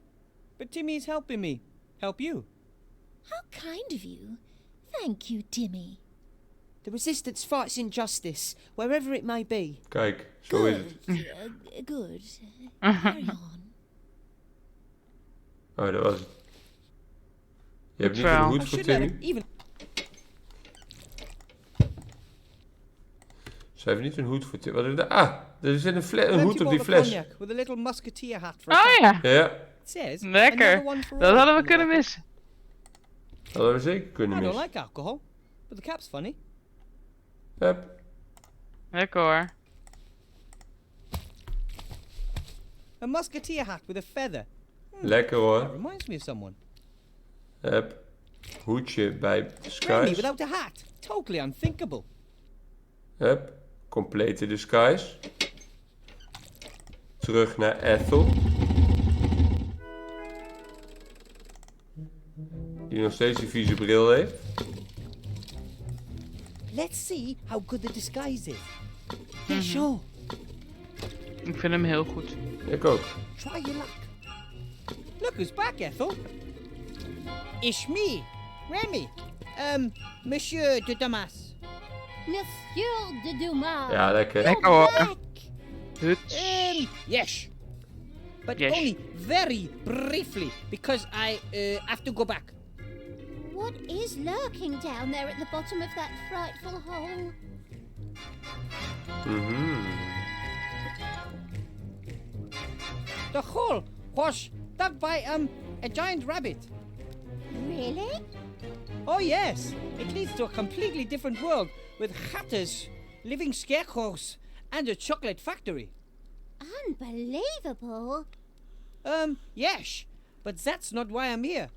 but Timmy is helping me. Help you. How kind of you. Thank you, Timmy. The resistance fights injustice, wherever it may be. Kijk, zo is het. Good. Carry on. Oh, dat was het. Je hebt niet verhaal. een I hoed voor should let Timmy? her... Even... Ze heeft niet een hoed voor Timmy. Wat is dat? Ah, er zit een An hoed op die empty bottle of fles. cognac with a little musketeer hat for a Oh cap. ja, Ja, It says... lekker. another one for Dat all. hadden we kunnen missen. dat hadden we zeker kunnen I don't missen. like alcohol, but the cap's funny. Hup. Lekker hoor. A musketeer hat with a feather. Lekker That hoor. reminds me of someone. Hup. Hoedje bij Remy disguise. without a hat. Totally unthinkable. Hup. Complete disguise. Terug naar Ethel. Die nog steeds die vieze bril heeft. Let's see how good the disguise is. Yeah, sure. Ik vind hem heel goed. Ik ook. Try your luck. Look who's back, Ethel. It's me, Remy. Monsieur de Damas. Monsieur de Dumas. Ja, lekker. Lekker hoor. Back. Huts. Yes. But Yes. only very briefly, because I have to go back. What is lurking down there at the bottom of that frightful hole? The hole was dug by a giant rabbit. Really? Oh yes, it leads to a completely different world with hatters, living scarecrows, and a chocolate factory. Unbelievable. Yes, but that's not why I'm here.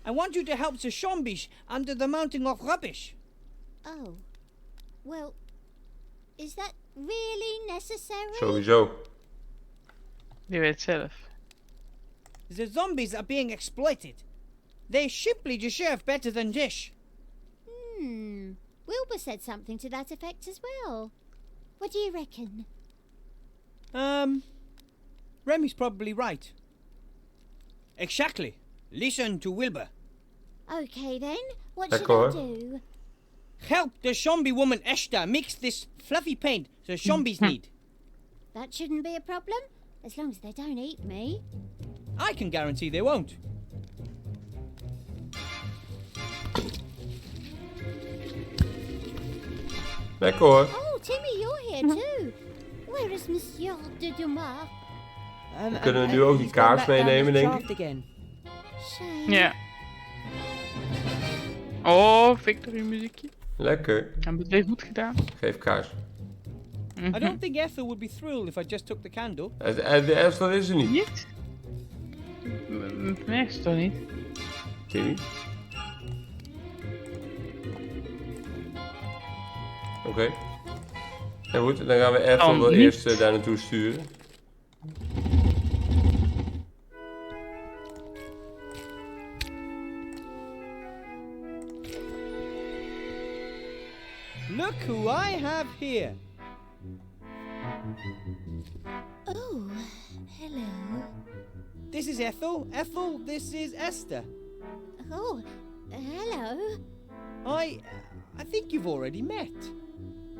I want you to help the zombies under the mountain of rubbish. Oh. Well, is that really necessary? Sowieso. Je weet zelf. The zombies are being exploited. They simply deserve better than this. Wilbur said something to that effect as well. What do you reckon? Remy's probably right. Exactly. Listen to Wilbur. Okay then, what D'accord. should I do? Help the zombie woman Esther mix this fluffy paint the zombies need. That shouldn't be a problem, as long as they don't eat me. I can guarantee they won't. Lekker hoor. Oh, Timmy, you're here too. Where is Monsieur de Dumas? We kunnen nu ook die kaars meenemen, denk ik. Again. Shame. Ja. Oh, victory muziekje. Lekker. Hebben we het weer goed gedaan. Geef kaars. I don't think Ethel would be thrilled if I just took the candle. De Esther is er niet. Niet? Nee, is het toch niet? Timmy. Oké. En goed, dan gaan we Ethel wel niet. eerst daar naartoe sturen. Look who I have here. Oh, hello. This is Ethel. Ethel, this is Esther. Oh, hello. I think you've already met.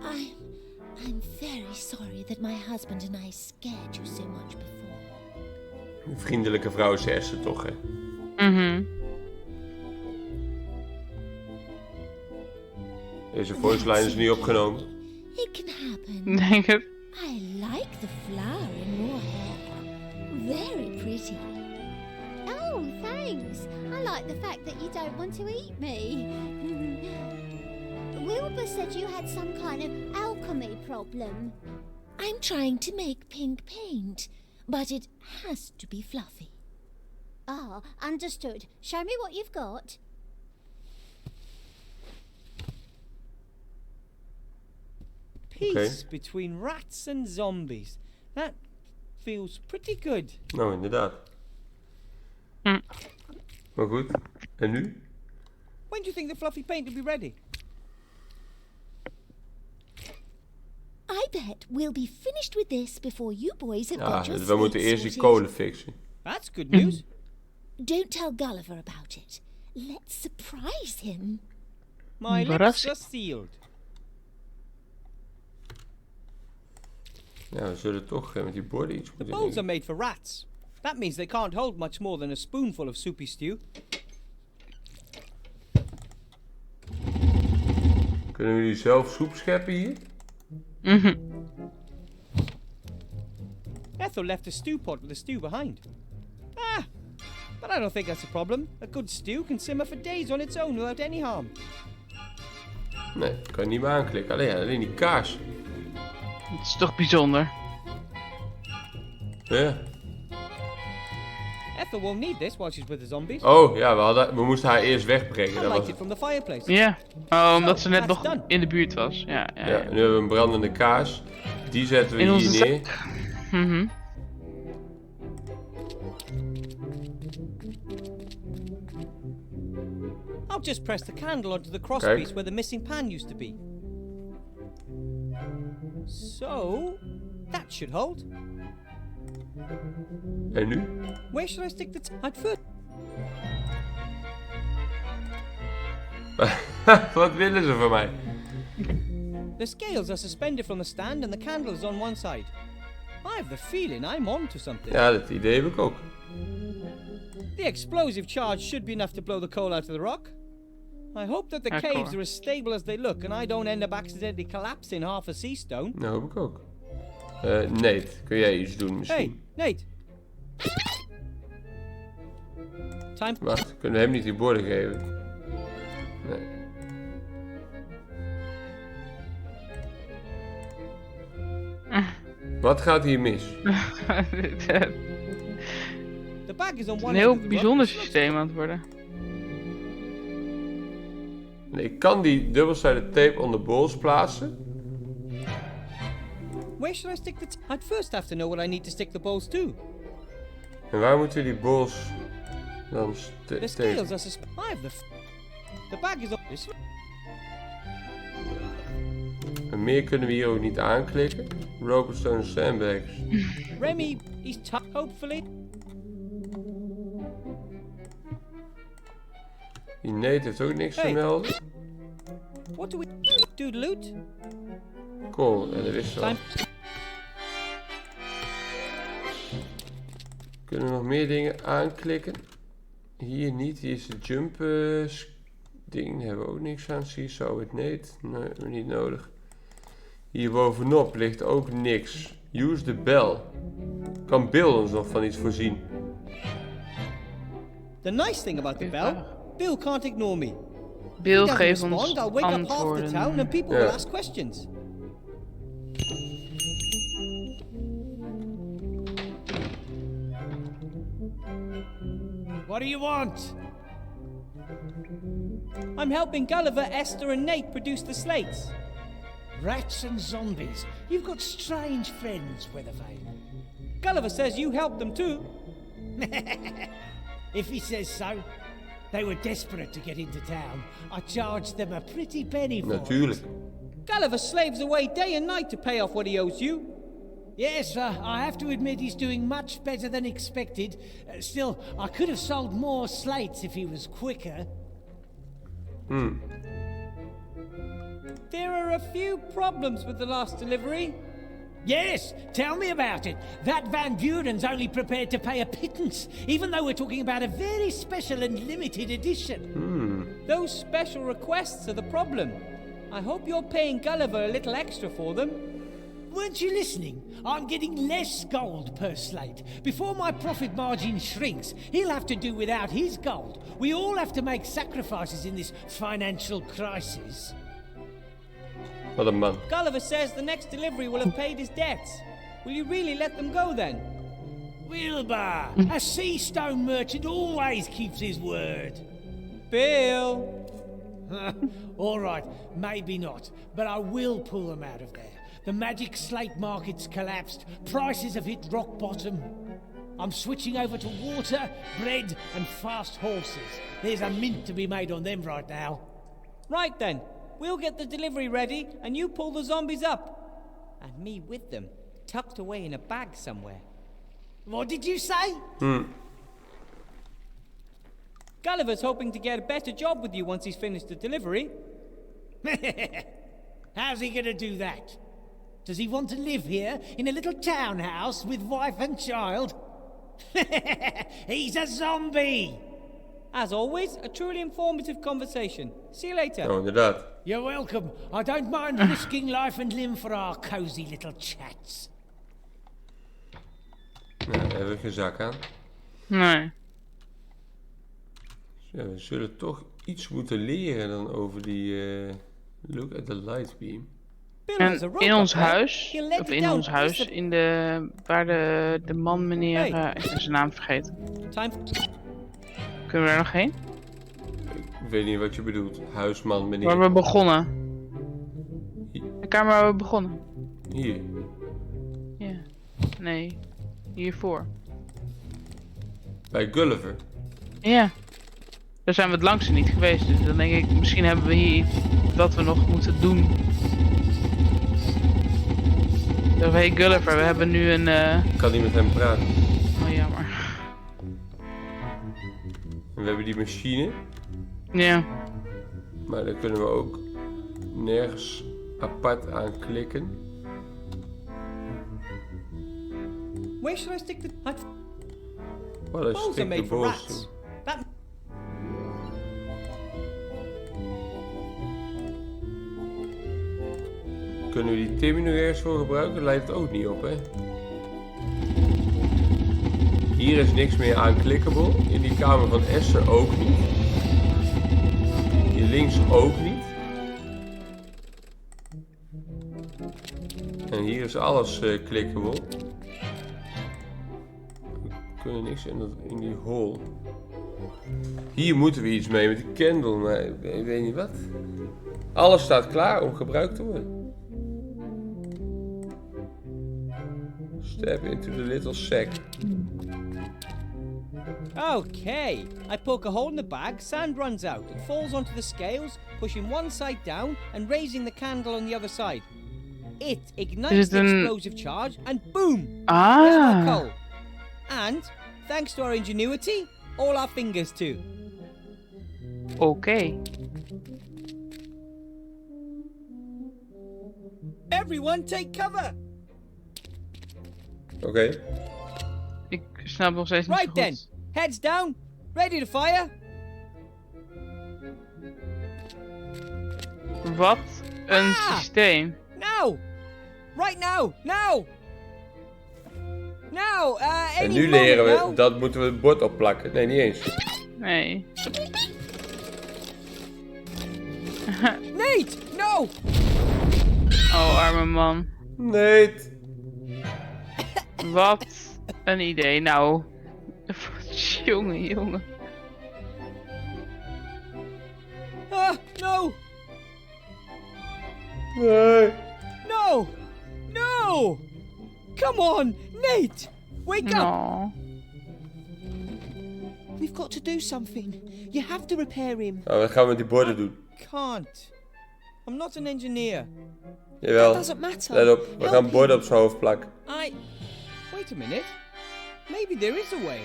I'm very sorry that my husband and I scared you so much before. Een vriendelijke vrouw is Esther toch, hè? Deze voice line is niet opgenomen. It can happen. Denk het. I like the flower in your hair. Very pretty. Oh, thanks. I like the fact that you don't want to eat me. Wilbur said you had some kind of alchemy problem. I'm trying to make pink paint, but it has to be fluffy. Ah, understood. Show me what you've got. Peace between rats and zombies. That feels pretty good. Nou, inderdaad. Maar goed. En nu? When do you think the fluffy paint will be ready? I bet we'll be finished with this before you boys have Ja, got your dus we moeten slate eerst die sorted. kolen fixen. That's good news. Don't tell Gulliver about it. Let's surprise him. My lips Verrassing. are sealed. Ja, we zullen toch met die borden iets The moeten bowls are doen. made for rats. That means they can't hold much more than a spoonful of soupy stew. Kunnen jullie zelf soep scheppen hier? Ethel left a stew pot with a stew behind. Ah, but I don't think that's a problem. A good stew can simmer for days on its own without any harm. Nee, kan je niet meer aanklikken. Alleen die kaas. Het is toch bijzonder. Ja. Ethel won't need this while she's with the zombies. Oh, ja, we moesten haar eerst wegbrengen. I Dat liked was... it from the fireplace. Ja. Oh, omdat ze net that's nog done. in de buurt was. Ja, Ja, nu hebben we een brandende kaas. Die zetten we In onze hier neer. zak. Mhm. I'll just press the candle onto the crosspiece where the missing pan used to be. So, that should hold. En nu? Where should I stick the I'd first. Wat willen ze van mij? The scales are suspended from the stand and the candle is on one side. I have the feeling I'm on to something. Ja, dat idee heb ik ook. The explosive charge should be enough to blow the coal out of the rock. I hope that the Ja, caves cool. are as stable as they look and I don't end up accidentally collapsing half a sea stone. Nou, hoop ik ook. Nate, kun jij iets doen misschien? Hey, Nate. Time. Wacht, kunnen we hem niet die borden geven? Nee. Wat gaat hier mis? The bag is on Een one heel end of the bijzonder rock. systeem aan het worden. Ik kan die dubbelzijde tape on the balls plaatsen. Where should I stick the... I'd first have to know what I need to stick the balls to. En waar moeten we die balls dan The tapen? scales are I have the bag is on this. En meer kunnen we hier ook niet aanklikken. Rope, stone, sandbags. Remy, he's hopefully. Die Nate heeft ook niks te Hey. melden. What do we do? Loot? Cool, en dat is wel. Time. Kunnen we nog meer dingen aanklikken? Hier niet, hier is de jump ding, daar hebben we ook niks aan. Zie zo het Nate, nee, niet nodig. Hier bovenop ligt ook niks. Use the bell. Kan Bill ons nog van iets voorzien? The nice thing about the bell, Bill can't ignore me. Bill If he geeft doesn't ons respond, I'll wake up half the town antwoorden. and people Yeah. will ask questions. What do you want? I'm helping Gulliver, Esther and Nate produce the slates. Rats and zombies. You've got strange friends, Weathervane. Gulliver says you helped them too. If he says so. They were desperate to get into town. I charged them a pretty penny for Natuurlijk. it. Gulliver slaves away day and night to pay off what he owes you. Yes, I have to admit he's doing much better than expected. Still, I could have sold more slates if he was quicker. There are a few problems with the last delivery. Yes, tell me about it. That Van Buren's only prepared to pay a pittance, even though we're talking about a very special and limited edition. Those special requests are the problem. I hope you're paying Gulliver a little extra for them. Weren't you listening? I'm getting less gold per slate. Before my profit margin shrinks, he'll have to do without his gold. We all have to make sacrifices in this financial crisis. Wat een man. Gulliver says the next delivery will have paid his debts. Will you really let them go then? Wilbur, a sea stone merchant always keeps his word. Bill! All right, maybe not, but I will pull them out of there. The magic slate market's collapsed. Prices have hit rock bottom. I'm switching over to water, bread, and fast horses. There's a mint to be made on them right now. Right then, we'll get the delivery ready and you pull the zombies up. And me with them, tucked away in a bag somewhere. What did you say? Gulliver's hoping to get a better job with you once he's finished the delivery. How's he gonna do that? Does he want to live here in a little townhouse with wife and child? He's a zombie! As always, a truly informative conversation. See you later. Nou, inderdaad. You're welcome. I don't mind risking life and limb for our cozy little chats. Nou, daar hebben we geen zak aan. Nee. Dus ja, we zullen toch iets moeten leren dan over die look at the light beam. Bill En has a rope in ons up there. huis, He'll let of it in down ons huis, just a- in waar de man meneer, ik ben zijn naam vergeten. Time. Kunnen we daar nog heen? Ik weet niet wat je bedoelt. Huisman, meneer. Waar we begonnen. De kamer waar we begonnen. Hier. Ja. Nee. Hiervoor. Bij Gulliver. Ja. Daar zijn we het langste niet geweest. Dus dan denk ik, misschien hebben we hier iets wat we nog moeten doen. Zo, hey Gulliver, we hebben nu een... Ik kan niet met hem praten. Oh, jammer. En we hebben die machine. Ja. Maar daar kunnen we ook nergens apart aan klikken. Where should I stick the... Wat is Balls are stick de made for balls rats. toe? That... Kunnen we die Timmy nog ergens voor gebruiken? Lijkt het ook niet op, hè? Hier is niks meer aan clickable. In die kamer van Esther ook niet. Hier links ook niet. En hier is alles clickable. We kunnen niks in die hole. Hier moeten we iets mee met de candle, maar ik weet niet wat. Alles staat klaar om gebruikt te worden. Step into the little sack. Okay, I poke a hole in the bag, sand runs out. It falls onto the scales, pushing one side down and raising the candle on the other side. It ignites the explosive charge and boom! There's my coal. And, thanks to our ingenuity, all our fingers too. Oké. Everyone take cover! Oké. Ik snap nog steeds niet zo Right then, goed. heads down, ready to fire. Wat een systeem. Now! Right now! Now! Now! En Any nu leren moment we, now. dat moeten we het bord opplakken. Nee, niet eens. Nee. Nate! No! Oh, arme man. Nee. Wat een idee. Nou. Jongen. No! Nee. No! No! Come on, Nate! Wake up! Oh. We've got to do something. You have to repair him. Nou, wat gaan we met die borden doen? Can't. I'm not an engineer. Jawel. That doesn't matter. Let op, we Help gaan him. borden op zijn hoofd plakken. Wait a minute. Maybe there is a way.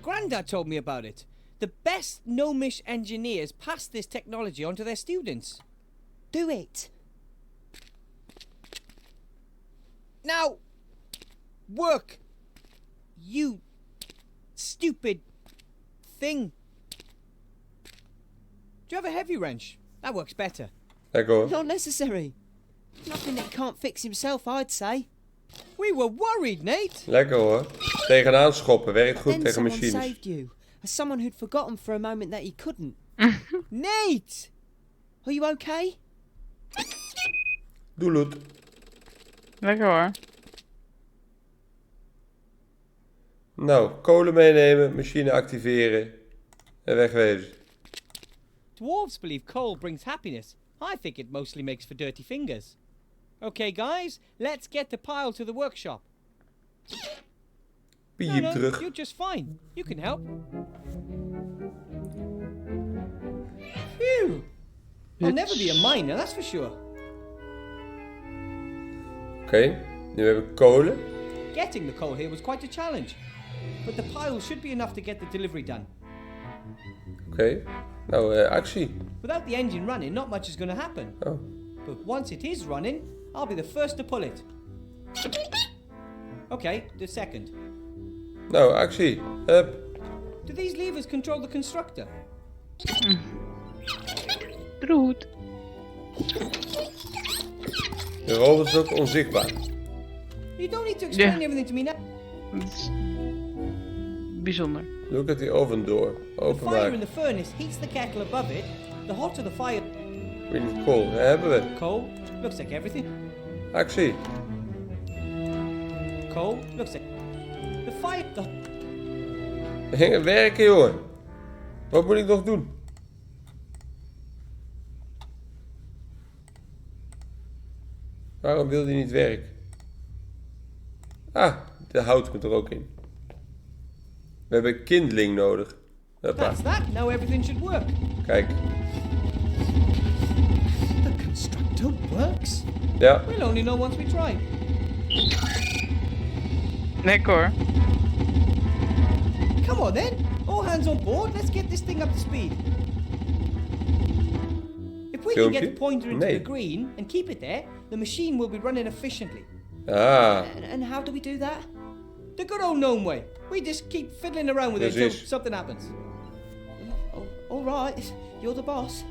Grandad told me about it. The best gnomish engineers pass this technology on to their students. Do it. Now, work. You stupid thing. Do you have a heavy wrench? That works better. Lekker hoor. Not necessary. Nothing that can't fix himself, I'd say. We were worried, Nate. Lekker hoor. Tegenaan schoppen, werkt goed Then tegen someone machines. saved you. As someone who'd forgotten for a moment that he couldn't. Nate! Are you okay? Doeloet. Lekker hoor. Nou, kolen meenemen, machine activeren en wegwezen. Dwarves believe coal brings happiness. I think it mostly makes for dirty fingers. Okay, guys, let's get the pile to the workshop. Piep terug. You're just fine. You can help. Phew! I'll never be a miner, that's for sure. Oké, nu hebben we kolen. Getting the coal here was quite a challenge. But the pile should be enough to get the delivery done. Oké, nou actie. Without the engine running, not much is going to happen. Oh. But once it is running, I'll be the first to pull it. Okay, the second. Nou, actie. Hup. Do these levers control the constructor? Groet. De robot is ook onzichtbaar. You don't need to explain Yeah. everything to me now. Dat is bijzonder. Look at the oven door. The fire in Openmaken. the furnace heats the kettle above it. The hotter the fire... We need kool. Dat hebben we. Coal, looks like everything. Actie. Coal, looks like... The fire... Werken, jongen. Wat moet ik nog doen? Waarom wil die niet werken? Ah, de hout moet er ook in. We hebben kindling nodig. Hoppa. That's that. Now everything should work. Kijk. The constructor works. Ja. We'll only know once we try. Lekker hoor. Come on then. All hands on board. Let's get this thing up to speed. If we can get the pointer into the green and keep it there, the machine will be running efficiently. Ah. And how do we do that? The good old gnome way. We just keep fiddling around with it until Precies. something happens. Oh, all right. You're the boss.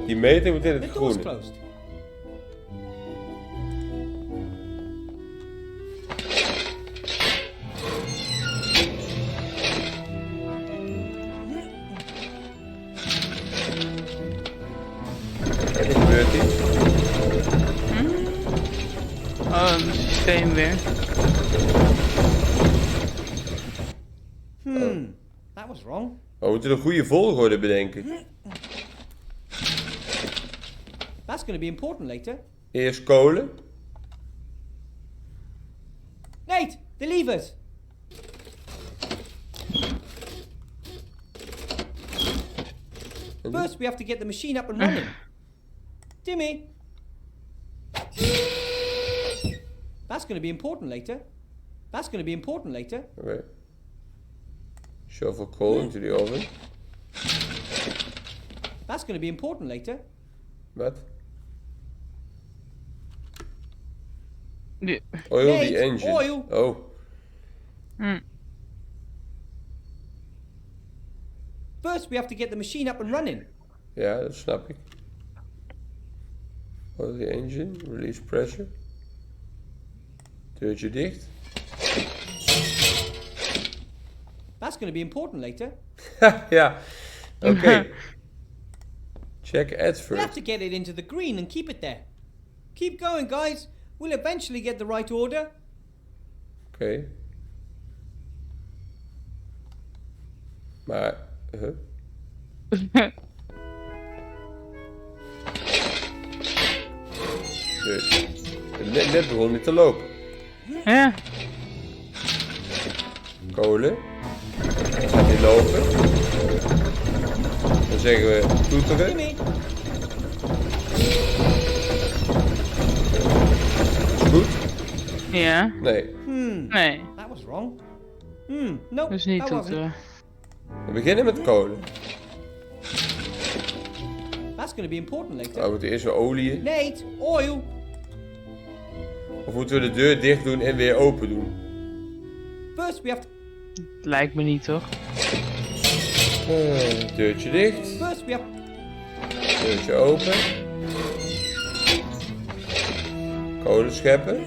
Die meter moet in The het door's groene. closed. En wat gebeurt hier? Oh, een systeem weer. That was wrong. We moeten de goede volgorde bedenken. That's going to be important later. Eerst kolen. Nate, the levers. First, we have to get the machine up and running. Timmy. That's going to be important later. That's going to be important later. Oké. Shovel coal into the oven. That's going to be important later. Wat? Ja. Oil Nee, the engine. oil. Oh. First, we have to get the machine up and running. Ja, dat snap ik. Oil the engine. Release pressure. Deurtje dicht. That's going to be important later. Ja. Oké. Check We have advert. to get it into the green and keep it there. Keep going, guys. We'll eventually get the right order. Oké. Maar... Dus, net begon niet te lopen. Ja. Kolen. Dan gaat hij lopen. Dan zeggen we toeteren. Timmy. Is goed? Ja. Nee. Nee. That was wrong. Nope. Dus niet that wasn't. toeteren. We beginnen met kolen. That's going to be important later. We moeten eerst weer oliën. Nate, oil. Of moeten we de deur dicht doen en weer open doen? First, we have to. Lijkt me niet, toch? Deurtje dicht. First, we have. Deurtje open. Kolen scheppen.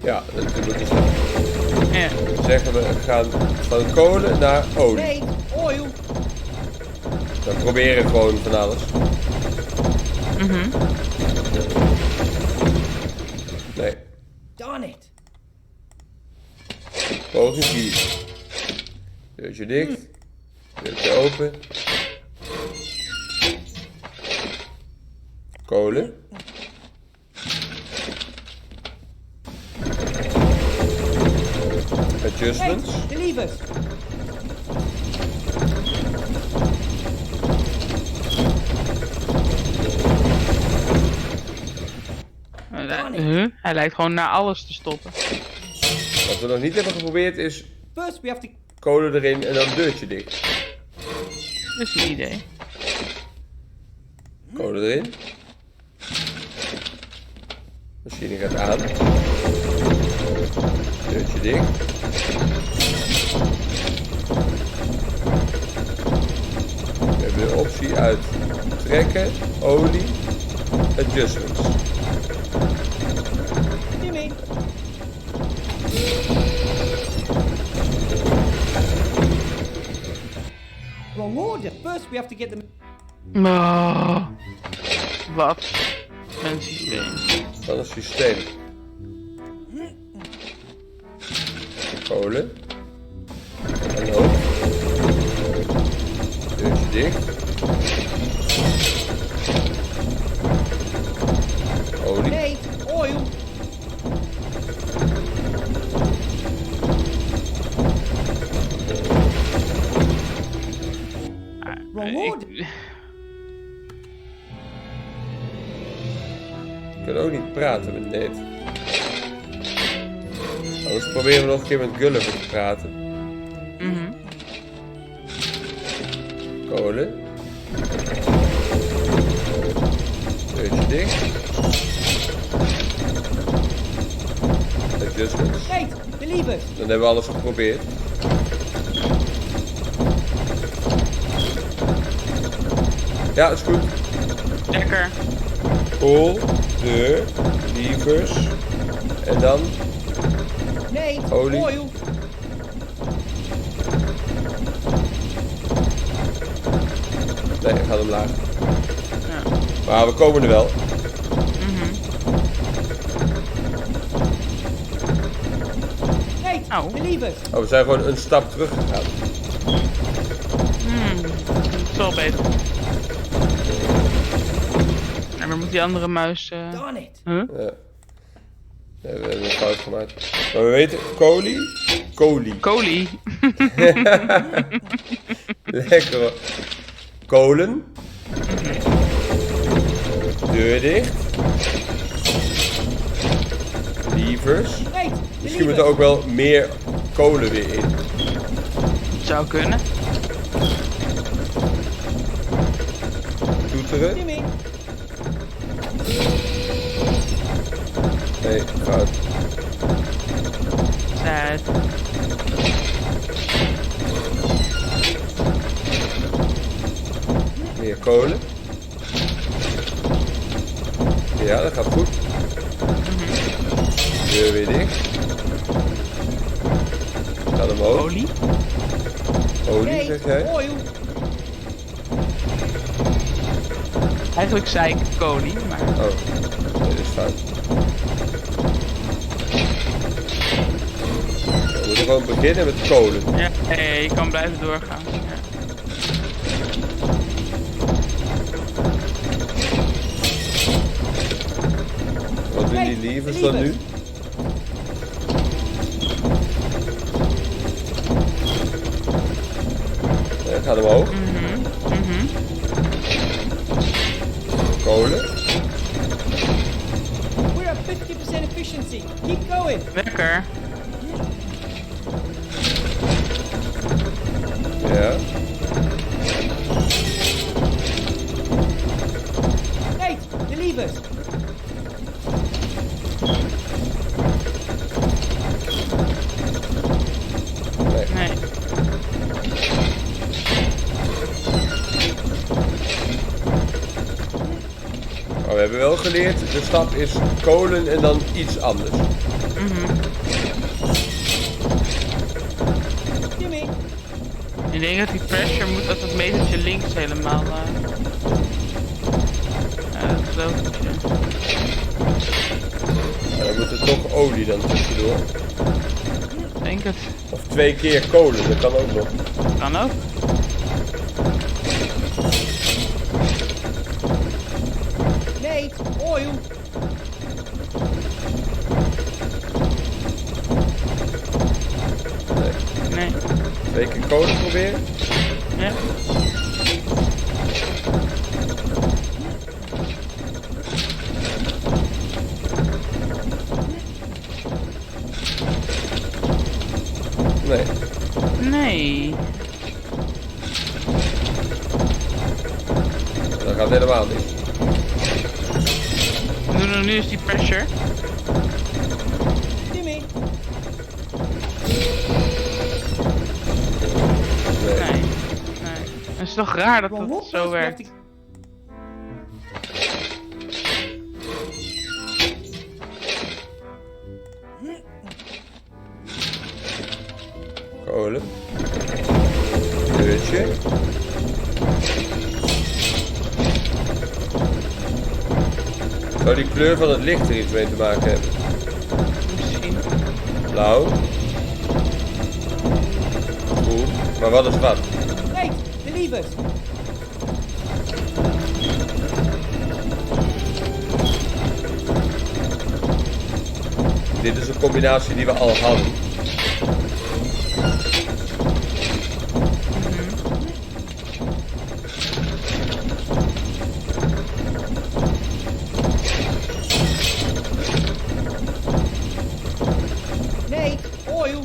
Ja, natuurlijk is dat. Ja. Dan zeggen we gaan van kolen naar olie. Nate, oil. We proberen gewoon van alles. Nee. Darn it. Poging 4. Deurtje dicht. Deurtje open. Kolen. Adjustments. Nate, the levers. Hij lijkt gewoon naar alles te stoppen. Wat we nog niet hebben geprobeerd is First, we have to. kolen erin en dan deurtje dicht. Dat is een idee. Kolen erin. Machine gaat aan. Deurtje dicht. We hebben de optie uit trekken, olie, adjustments. Timmy. Wrong order. First, we have to get them. Oh, wat een systeem. Dan een systeem. Kolen. Hallo. Deurtje dicht. Olie. Nate, oil. Wrong order. Ik kan ook niet praten met Nate. Anders proberen we nog een keer met Gulliver te praten. Kolen. Deurtje dicht. Adjustments. Nate, the levers. Dan hebben we alles geprobeerd. Ja, is goed. Lekker. Kool, deur, lievers. En dan Nee, Olie. oil. Nee, gaat omlaag. Ja. Maar we komen er wel. Nee, Au. the levers. Oh, we zijn gewoon een stap terug gegaan. Dat is wel beter. En dan moet die andere muis... Darn it. Ja. Nee, we hebben een fout gemaakt. Maar we weten, kolie. Kolie. Lekker hoor. Kolen. Deur dicht. Lievers. Nee, the Misschien levers. moeten ook wel meer kolen weer in. Zou kunnen. Toeteren. Jimmy. Nee, fout. Sad. Meer kolen. Ja, dat gaat goed. Deur weer dicht. Gaat omhoog. Olie. Olie, Nee, zeg jij? oil. Eigenlijk zei ik kolie, maar... Oh, nee, dit is fout. We moeten gewoon beginnen met kolen. Ja, je kan blijven doorgaan. Ja. Wat doen die lievers dan nu? Nee, het gaat omhoog. Kolen. We're at 50% efficiency. Keep going. Lekker. Ja. Hey, the levers. Nee. Nee. Maar we hebben wel geleerd, de stap is kolen en dan iets anders. Jimmy. Ik denk dat die pressure moet dat het metertje links helemaal... dat is ook goed, ja. Ja, dan moet er toch olie dan tussendoor. Ik denk het. Of 2 keer kolen, dat kan ook nog. Kan ook. Nate, oil. Nee. Nee. 2 keer kolen proberen. Ja. Nee. Nee. Dat gaat helemaal niet. We doen er nu eens die pressure. Jimmy. Nee. Nee. Nee. Het is toch raar dat het zo werkt. Kolen. Deurtje. Zou die kleur van het licht er iets mee te maken hebben? Misschien. Blauw. Groen. Maar wat is wat? Nate, the levers. Dit is een combinatie die we al hadden. Nate, oil.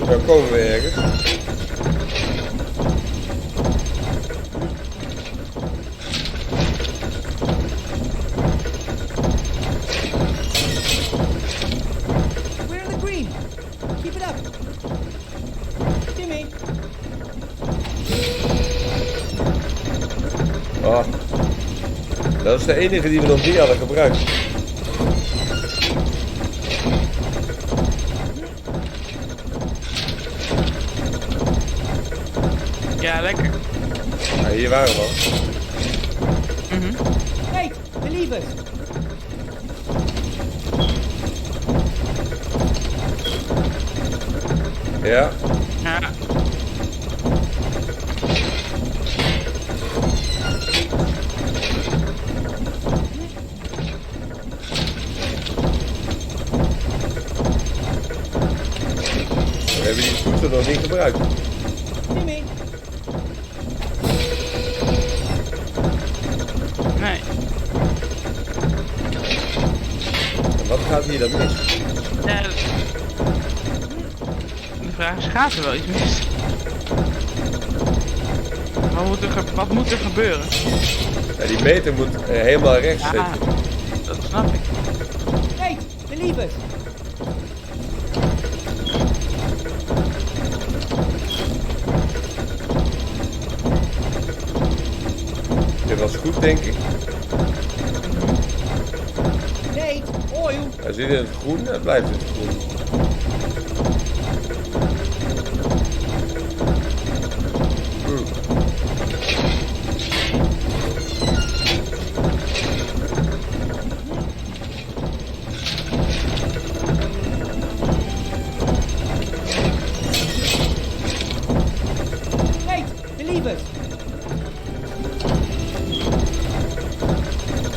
En dan komen we ergens. dat is de enige die we nog niet hadden gebruikt. Ja, lekker. Ja, hier waren we al. Kate, the levers. Ja. Ja. We hebben die toeter nog niet gebruikt. Jimmy. Nee. En wat gaat hier dan mis? Ja, de vraag is, gaat er wel iets mis? Wat moet er gebeuren? Ja, die meter moet helemaal rechts Ja, zitten. dat snap ik. Kate, the levers. Dit was goed, denk ik. Kate, oil. Hij zit in het groen, hij blijft in het groen. Kate, the levers.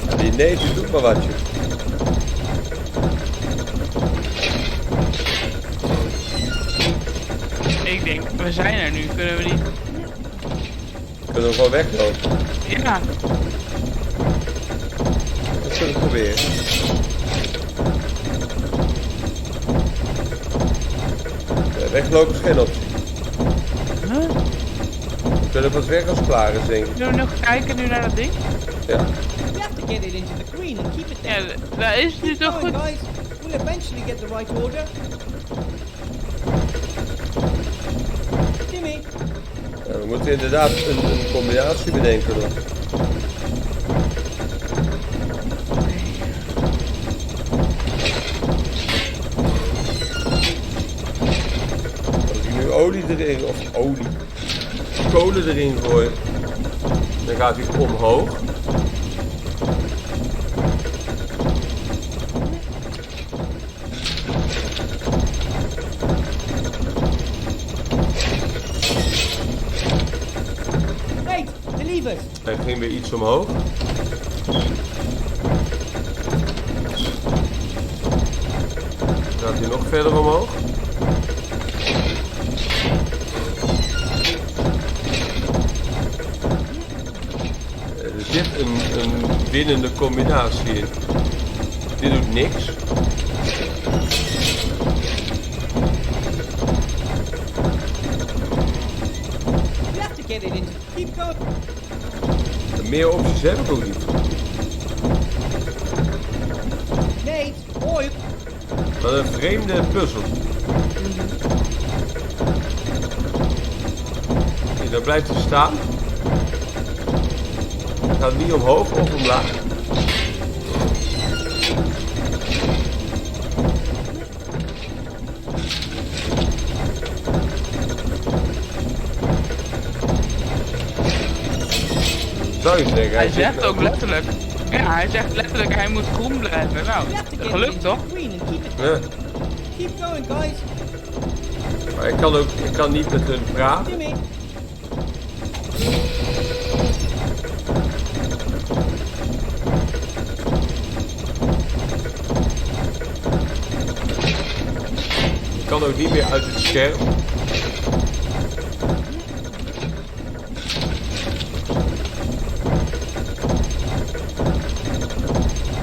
Ja, die neet, die doet maar wat, joh. Ik denk, we zijn er nu, kunnen we niet... Kunnen we gewoon weglopen. Ja, Dat zullen we proberen. Weglopen is geen optie. huh? We kunnen pas weg als het klaar is, denk ik. Zullen we nog kijken nu naar dat ding? Ja. We have to get it into the green and keep it Ja, there. daar is het nu toch Going, goed? guys. We'll eventually get the right order. Jimmy. Ja, we moeten inderdaad een combinatie bedenken nog. Als ik nu olie erin, of kolen erin gooi, dan gaat hij omhoog. Kate, the levers. Hij ging weer iets omhoog. Gaat hij nog verder omhoog. Er zit een winnende combinatie in. Dit doet niks. We have to get it into. Keep going. Meer opties heb ik ook niet. Nate, oil. Wat een vreemde puzzel. Kijk, dan blijft hij staan. Dan gaat het niet omhoog of omlaag. Zou je zeggen, Hij zit zegt nou ook goed. letterlijk. Ja, hij zegt letterlijk, hij moet groen blijven. Nou, We have to get it gelukt into toch? the green and keep it there. Ja, Keep going, guys. maar ik kan niet met hun praten. Jimmy. Ik kan ook niet meer uit het scherm.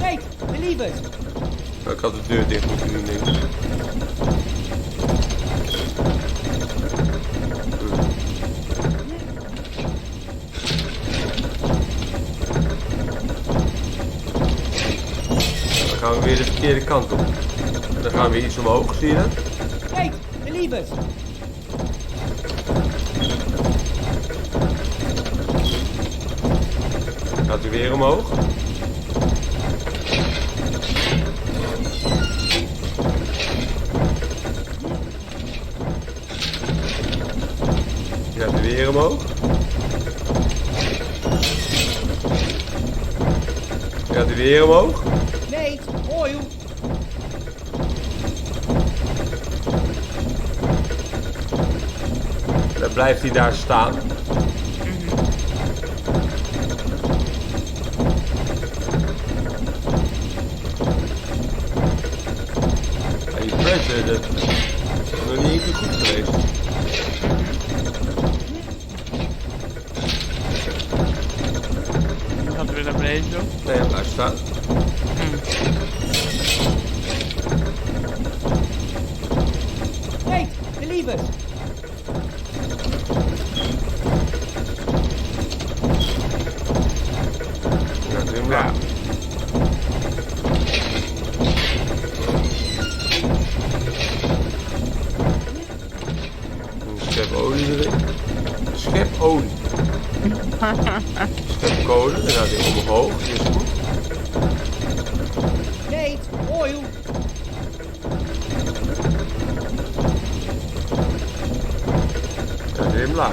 Kate, the levers. Maar ik had de deur dicht moeten doen, denk ik. Dan gaan we weer de verkeerde kant op. Dan gaan we iets omhoog, zie je dat? Kate, the levers. Gaat hij weer omhoog. Gaat hij weer omhoog. Gaat hij weer omhoog. Nate, oil. Dan blijft hij daar staan. En die pressure, dat is nog niet één keer goed geweest. Dan gaat het weer naar beneden zo. Nee, hij blijft staan. Nate, the levers. Ja, doe hem laag. Een schep olie erin. Een schep olie. Een schep kolen, dan gaat hij omhoog. Die is goed. Nate, oil. Ja, doe hem laag.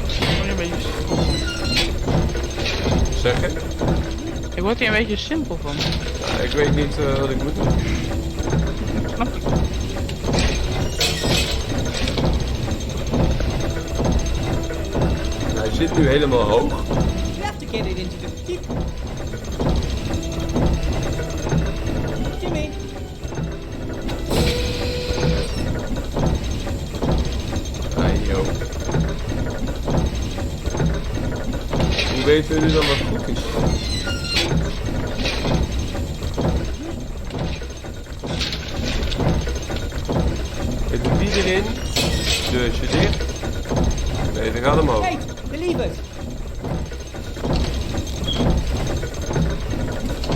Ik word hier een beetje simpel van. Zeg je? Ik word hier een beetje simpel van. Nou, ik weet niet wat ik moet doen. Snap ik. Hij zit nu helemaal hoog. You have to get it into the keep. Jimmy. Joh. Hoe weten we nu dan wat goed is? Ik doe die erin. Deurtje dicht. Nee, dan gaat hem omhoog. Nate, the levers.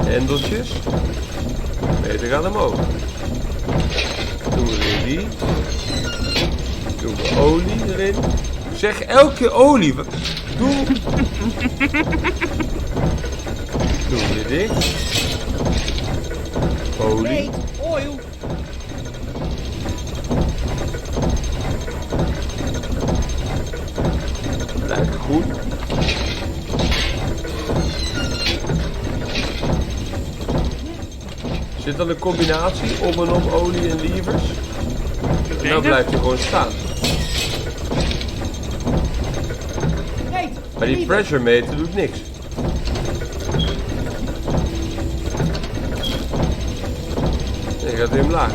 Hendeltjes. Nee, dan gaat hem omhoog. Doen we weer die. Doen we olie erin. Zeg elke keer olie. Doe. Doen we weer dicht. Olie. Nate, oil. Blijft groen. Zit dan een combinatie om en om olie en levers? En dan blijft hij gewoon staan. Nate, Maar die levers. pressure meter doet niks. Nee, gaat weer omlaag.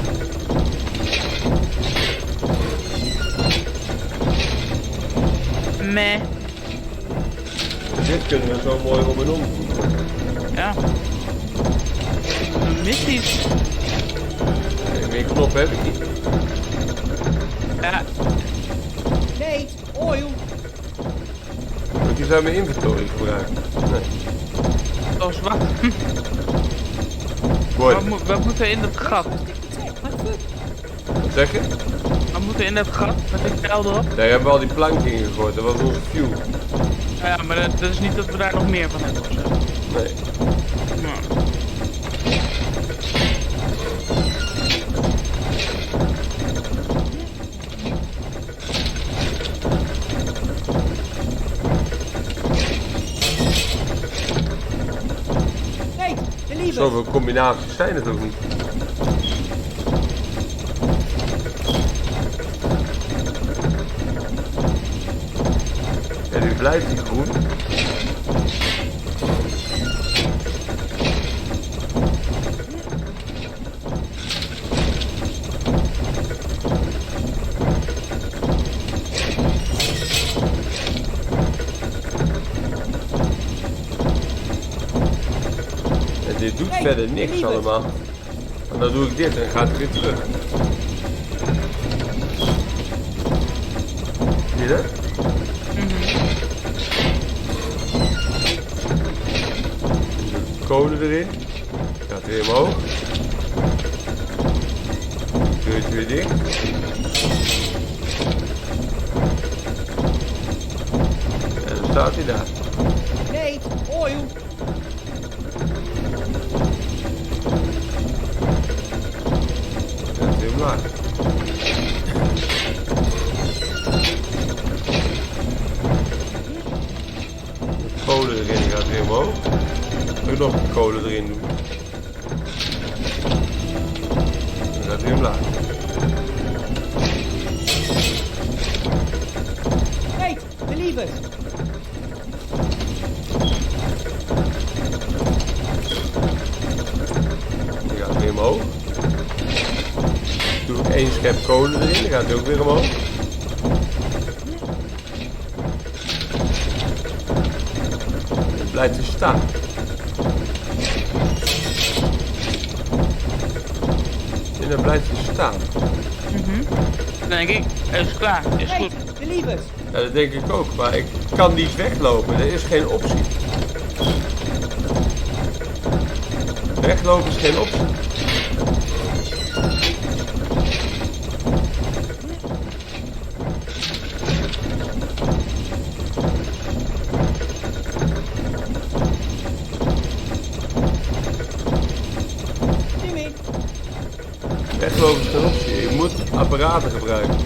Meh. Dit kunnen we zo mooi om en om doen. Ja. Er mist iets. Nee, meer knop heb ik niet. Ja. Nate, oil. Moet ik eens uit mijn inventory gebruiken? Nee. Dat is wat. Mooi. We moeten in dat gat. Wat zeg je? We moeten in dat gat met die pijl erop. Daar hebben we al die plank in gegooid. Dat was onze fuel. Ja, maar dat is niet dat we daar nog meer van hebben ofzo. Nee. Nou. Nate, the levers. Zoveel combinaties zijn het ook niet. En nu blijft hij groen. En dit doet verder niks allemaal. En dan doe ik dit en gaat hij weer terug. Zie je dat? Kolen erin. Gaat weer omhoog. Deurtje weer dicht. En dan staat hij daar. oil. Ja, het is heel laag. De kolen erin gaat weer omhoog. Ook nog de kolen erin doen. Dan gaat weer omlaag. Wait, the levers. Dan gaat het weer omhoog. Doe ik 1 schep kolen erin, dan gaat het ook weer omhoog. Het blijft er staan. En dan blijft er staan. Dan denk ik, het is klaar, is goed. Wait, the levers. Ja, dat denk ik ook, maar ik kan niet weglopen. Er is geen optie. Weglopen is geen optie. Jimmy. Weglopen is geen optie. Je moet apparaten gebruiken.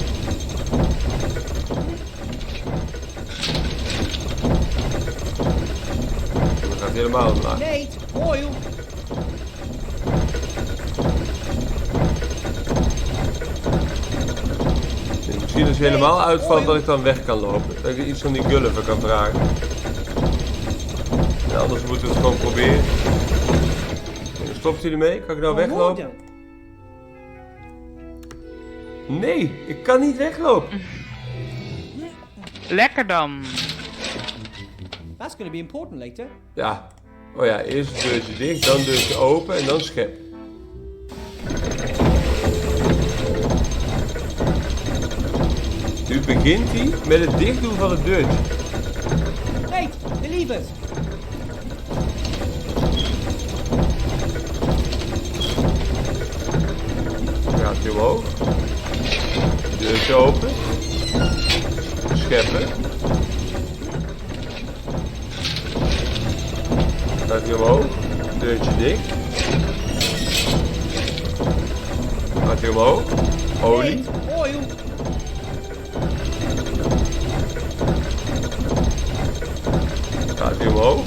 Dan gaat het helemaal omlaag. Nate, oil. Misschien als hij helemaal uitvalt dat ik dan weg kan lopen. Dat ik iets van die Gulliver kan vragen. Ja, anders moeten we het gewoon proberen. En stopt hij ermee? Kan ik nou weglopen? Nee, ik kan niet weglopen. Lekker dan. That's going to be important later. Ja. Oh ja, eerst het deurtje dicht, dan deurtje open en dan schep. Nu begint hij met het dichtdoen van het deurtje. Nate, the levers. Dan gaat hij omhoog. Deurtje open. Scheppen. Gaat hij omhoog. Deurtje dicht. Gaat hij omhoog. Olie. Nate, oil. Gaat hij omhoog.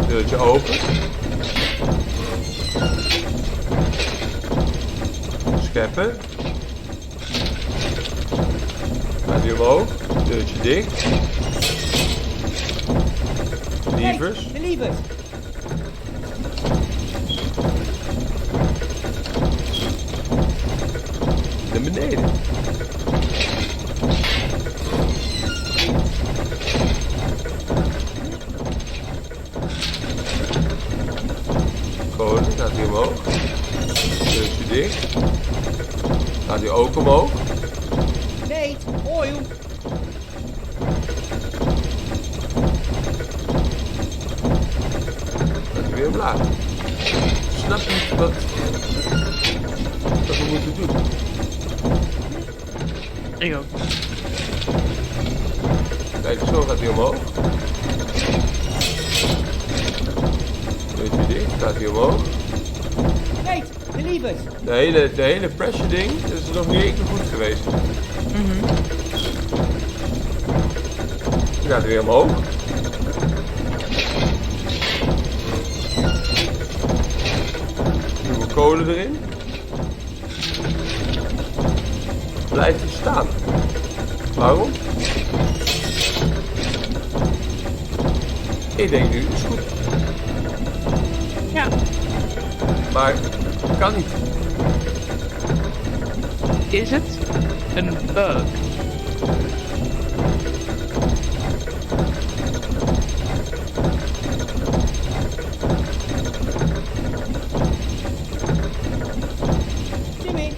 Deurtje open. Scheppen. Gaat hij omhoog. Deurtje dicht. Levers. Nate, the levers. Naar beneden. Kolen, gaat hij omhoog. Deurtje dicht. Gaat hij ook omhoog. Nate, oil. Gaat hij weer omlaag. Snap je niet wat we moeten doen? Ik ook. Kijk, zo gaat hij omhoog. Deurtje dicht, gaat hij omhoog. Nate, the levers. De hele pressure ding, dat is nog niet één keer goed geweest. Dan gaat hij weer omhoog. Doen we kolen erin. Blijft hij staan. Waarom? Ik denk nu, is goed. Ja. Maar kan niet. Is het een bug? Jimmy.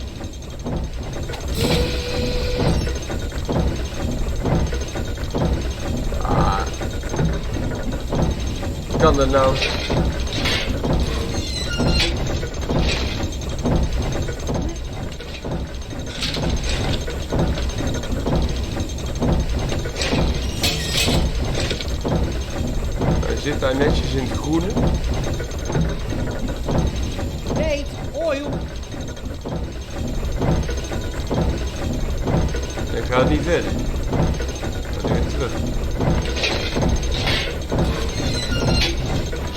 Kan dat nou? Hij zit Daar netjes in het groene. Nate, oil. Ik ga niet verder. Ga weer terug.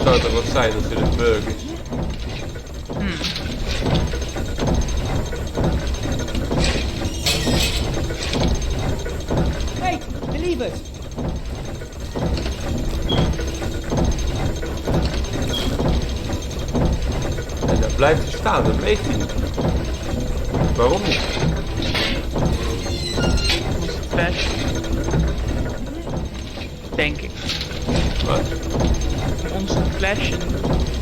Zou toch wat zijn als er een bug is? Nate, believe it. En dan blijft hij staan, dan beweegt hij niet. Waarom niet? Flash. Denk ik. Wat? Onze flash.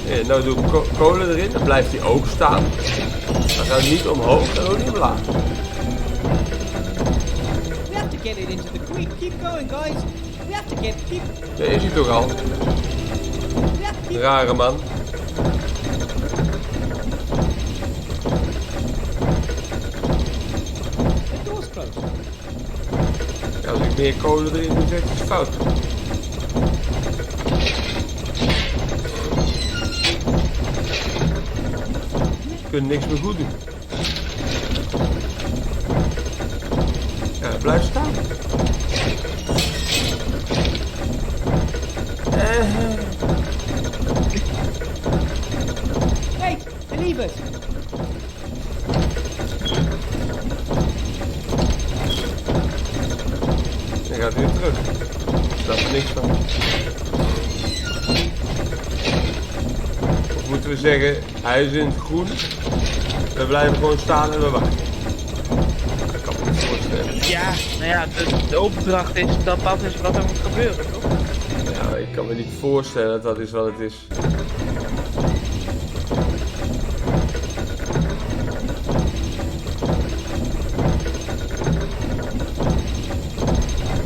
Ja, nou doe ik kolen erin, dan blijft hij ook staan. Dan gaat hij niet omhoog en ook niet omlaag. We have to get it into the creek. Keep going, guys. We have to keep. Daar is hij toch al. We have to keep. Rare man. The door's closed. Ja, als ik meer kolen erin doe, zegt hij het fout. We kunnen niks meer goed doen. Ja, blijf staan. Nate, believe it. Dan gaat hij weer terug. Daar is niks van. Of moeten we zeggen, hij is in het groen. We blijven gewoon staan en we wachten. Dat kan me niet voorstellen. Ja, nou ja, de opdracht is dat dat is wat er moet gebeuren, toch? Ja, ik kan me niet voorstellen dat dat is wat het is.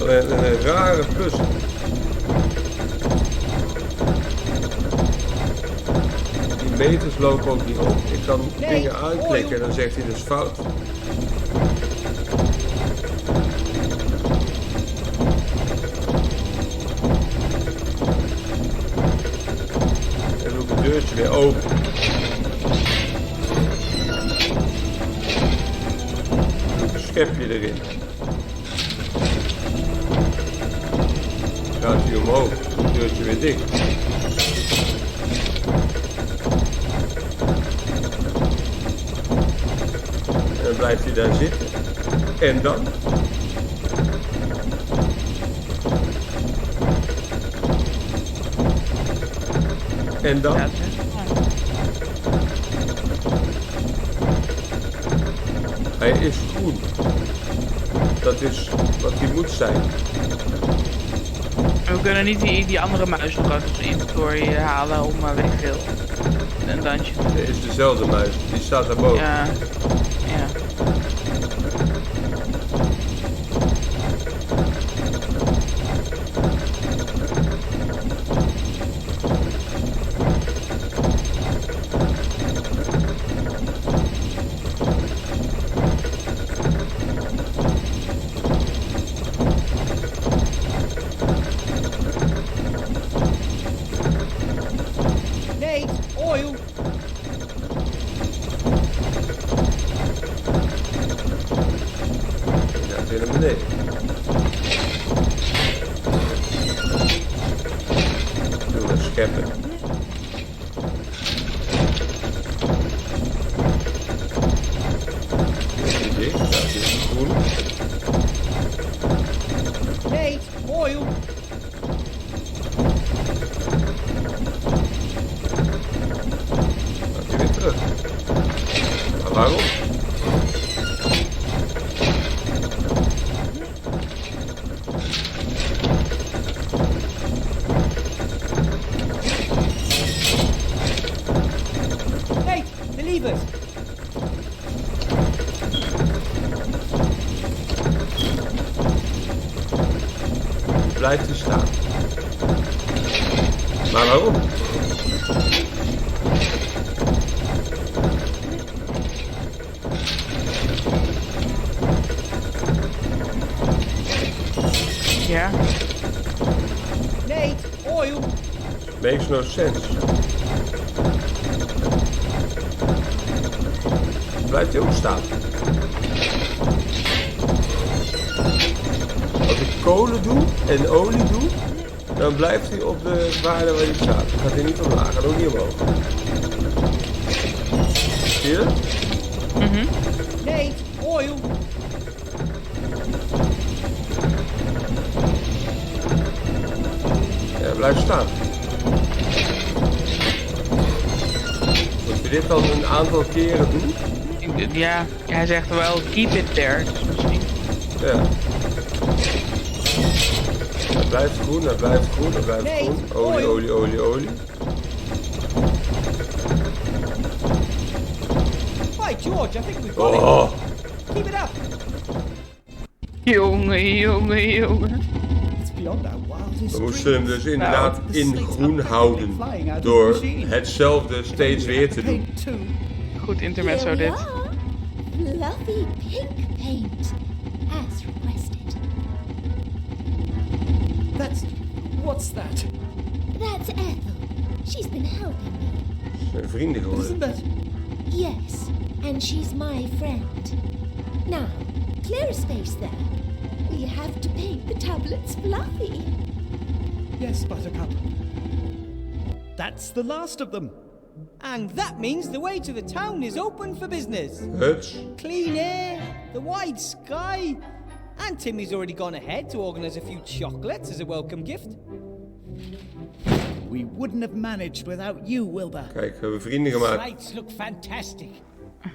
Een rare puzzel. Die meters lopen ook niet op. Ik kan dingen aanklikken en dan zegt hij dus fout. En doe ik het deurtje weer open. Doe ik een schepje erin. Gaat hij omhoog, doe het deurtje weer dicht. En dan blijft hij daar zitten. En dan? En dan? Ja, dat is Hij is groen. Dat is wat hij moet zijn. En we kunnen niet die andere muis nog uit ons inventory halen om, weet ik veel, een dansje. Het is dezelfde muis, die staat daarboven. Ja, ja. Nate, oil. Die gaat weer naar beneden. Doe maar scheppen. Is die dicht? Dat is groen. Nate, oil. Gaat hij weer terug. Maar waarom? Nate, believe it. Blijft hij staan. Maar waarom? Ja. Nate, oil. Makes no sense. Blijft hij ook staan? Als ik kolen doe en olie doe, dan blijft hij op de waarde waar hij staat. Dan gaat hij niet omlaag, gaat ook niet omhoog. Zie je dat? Nate, oil. Ja, blijf staan. Als je dit dan een aantal keren doet. Ja, hij zegt wel keep it there. Dus misschien. Ja. Het blijft groen, het blijft groen, het blijft groen. Olie, olie, olie, olie. By George, I think we've got Oh, it. Keep it up. Jongen. It's beyond our wildest we moesten hem dus inderdaad The in slate's groen up, houden. flying out of Door the machine. hetzelfde steeds weer te doen. Paint too. Goed intermezzo Here we dit. are. Fluffy pink paint, as requested. What's that? That's Ethel. She's been helping me. Zijn vrienden geworden. Isn't that... Yes, and she's my friend. Now, clear a space there. We have to paint the tablets fluffy. Yes, Buttercup. That's the last of them. And that means the way to the town is open for business. Huts. Clean air, the wide sky. And Timmy's already gone ahead to organise a few chocolates as a welcome gift. We wouldn't have managed without you, Wilbur. Kijk, we hebben vrienden gemaakt. Slates look fantastic.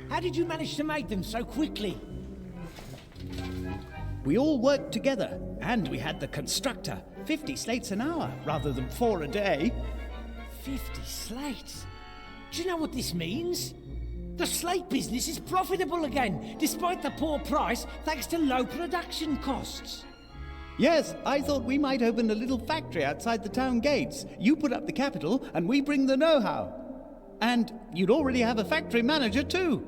How did you manage to make them so quickly? We all worked together, and we had the constructor. 50 slates an hour, rather than 4 a day. 50 slates. Do you know what this means? The slate business is profitable again, despite the poor price, thanks to low production costs. Yes, I thought we might open a little factory outside the town gates. You put up the capital, and we bring the know-how. And you'd already have a factory manager, too.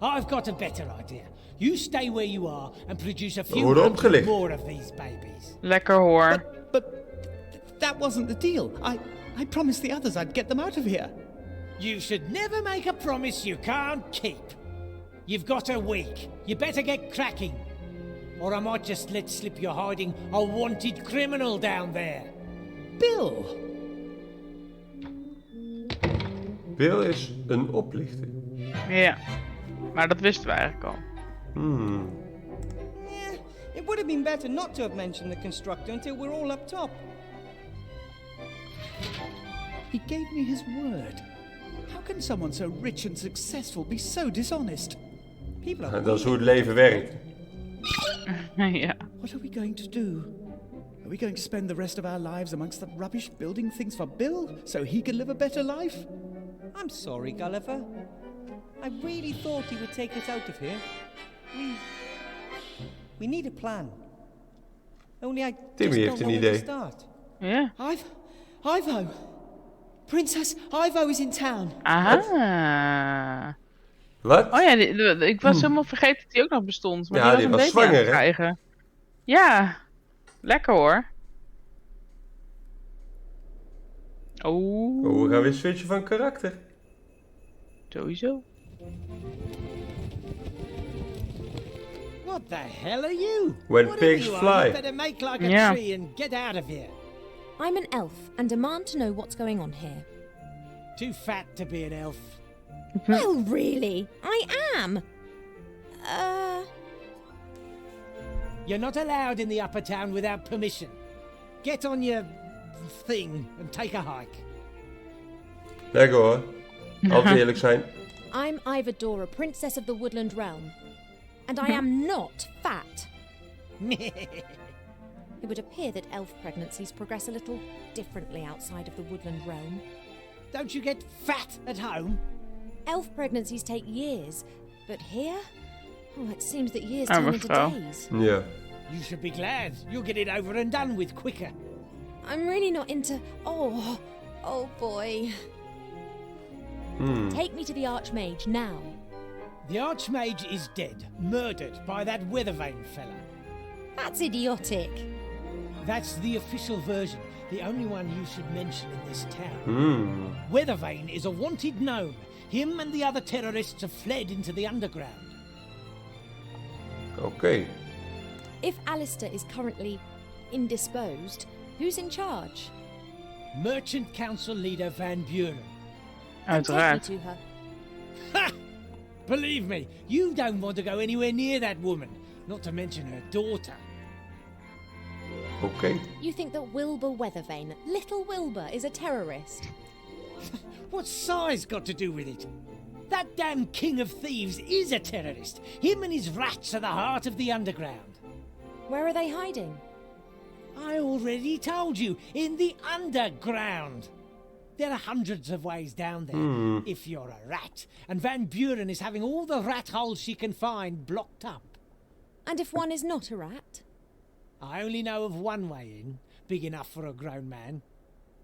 I've got a better idea. You stay where you are and produce a few worden hundred opgelicht. more of these babies. Lekker hoor. But that wasn't the deal. I promised the others I'd get them out of here. You should never make a promise you can't keep. You've got a week. You better get cracking. Or I might just let slip you're hiding a wanted criminal down there. Bill! Bill is een oplichter. Ja. Maar dat wisten we eigenlijk al. Yeah, it would have been better not to have mentioned the constructor until we're all up top. He gave me his word. How can someone so rich and successful be so dishonest? People are Dat is hoe het leven werkt. Ja. What are we going to do? Are we going to spend the rest of our lives amongst the rubbish building things for Bill so he can live a better life? I'm sorry, Gulliver. I really thought he would take us out of here. We need a plan. Only I Timmy just heeft don't een know where to idee. start. Ja. Ivo! Princess Ivo is in town. Aha. Wat? Oh ja, ik was helemaal vergeten dat die ook nog bestond. Maar Ja, die die was was een baby aan zwanger, het hè? krijgen. Ja. Lekker hoor. Oh, we gaan weer switchen van karakter. Sowieso. What the hell are you? When Whatever pigs you are, fly. you better make like a Yeah. tree and get out of here. I'm an elf and demand to know what's going on here. Too fat to be an elf. Well, really, I am. You're not allowed in the upper town without permission. Get on your thing and take a hike. Lekker hoor. Altijd eerlijk zijn. I'm Ivadora, princess of the woodland realm. And I am not fat. It would appear that elf pregnancies progress a little differently outside of the woodland realm. Don't you get fat at home? Elf pregnancies take years, but here? Oh, it seems that years Oh, turn into mevrouw. days. Ja. You should be glad. You'll get it over and done with quicker. I'm really not into... Oh boy. Take me to the Archmage now. The Archmage is dead, murdered by that Weathervane fella. That's idiotic. That's the official version. The only one you should mention in this town. Hmm. Weathervane is a wanted gnome. Him and the other terrorists have fled into the underground. Oké. If Alistair is currently indisposed, who's in charge? Merchant Council leader Van Buren. And take me Uiteraard. to her. Ha! Believe me, you don't want to go anywhere near that woman. Not to mention her daughter. Oké. You think that Wilbur Weathervane, little Wilbur, is a terrorist? What's size got to do with it? That damn king of thieves is a terrorist. Him and his rats are the heart of the underground. Where are they hiding? I already told you, in the underground. There are hundreds of ways down there, if you're a rat. And Van Buren is having all the rat holes she can find blocked up. And if one is not a rat? I only know of one way in, big enough for a grown man.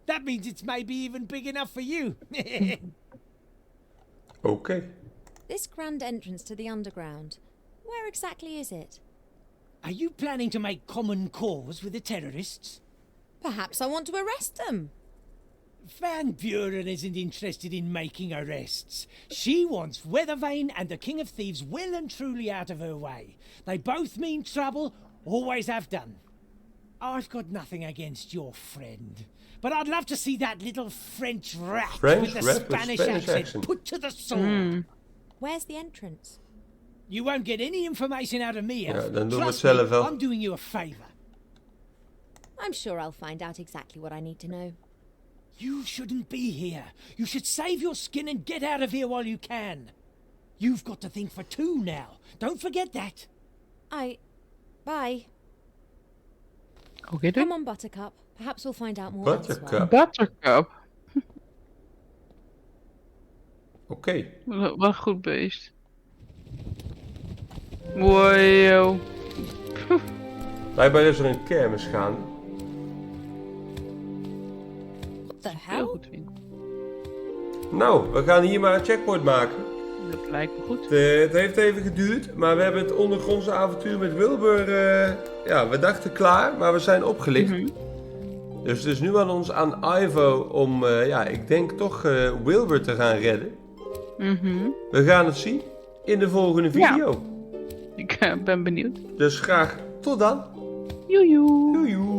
That means it's maybe even big enough for you. Oké. This grand entrance to the underground, where exactly is it? Are you planning to make common cause with the terrorists? Perhaps I want to arrest them. Van Buren isn't interested in making arrests. She wants Weathervane and the King of Thieves well and truly out of her way. They both mean trouble, always have done. I've got nothing against your friend, but I'd love to see that little French rat with the Spanish accent put to the sword. Where's the entrance? You won't get any information out of me, Elf. Ja, dan doen we het Trust me, zelf wel. I'm doing you a favor. I'm sure I'll find out exactly what I need to know. You shouldn't be here. You should save your skin and get out of here while you can. You've got to think for two now. Don't forget that. Bye. Oké, Come on, Buttercup. Perhaps we'll find out more elsewhere. Buttercup. Buttercup. Oké. Wat een goed beest. Wow. Blijkbaar is er een kermis gaande. What the Heel hell? goed vind. Nou, we gaan hier maar een checkpoint maken. Dat lijkt me goed. Het heeft even geduurd, maar we hebben het ondergrondse avontuur met Wilbur, we dachten klaar, maar we zijn opgelicht. Dus het is nu aan ons, aan Ivo, om, ik denk toch Wilbur te gaan redden. We gaan het zien in de volgende video. Ik ben benieuwd. Dus graag tot dan. Joejoe. Joejoe.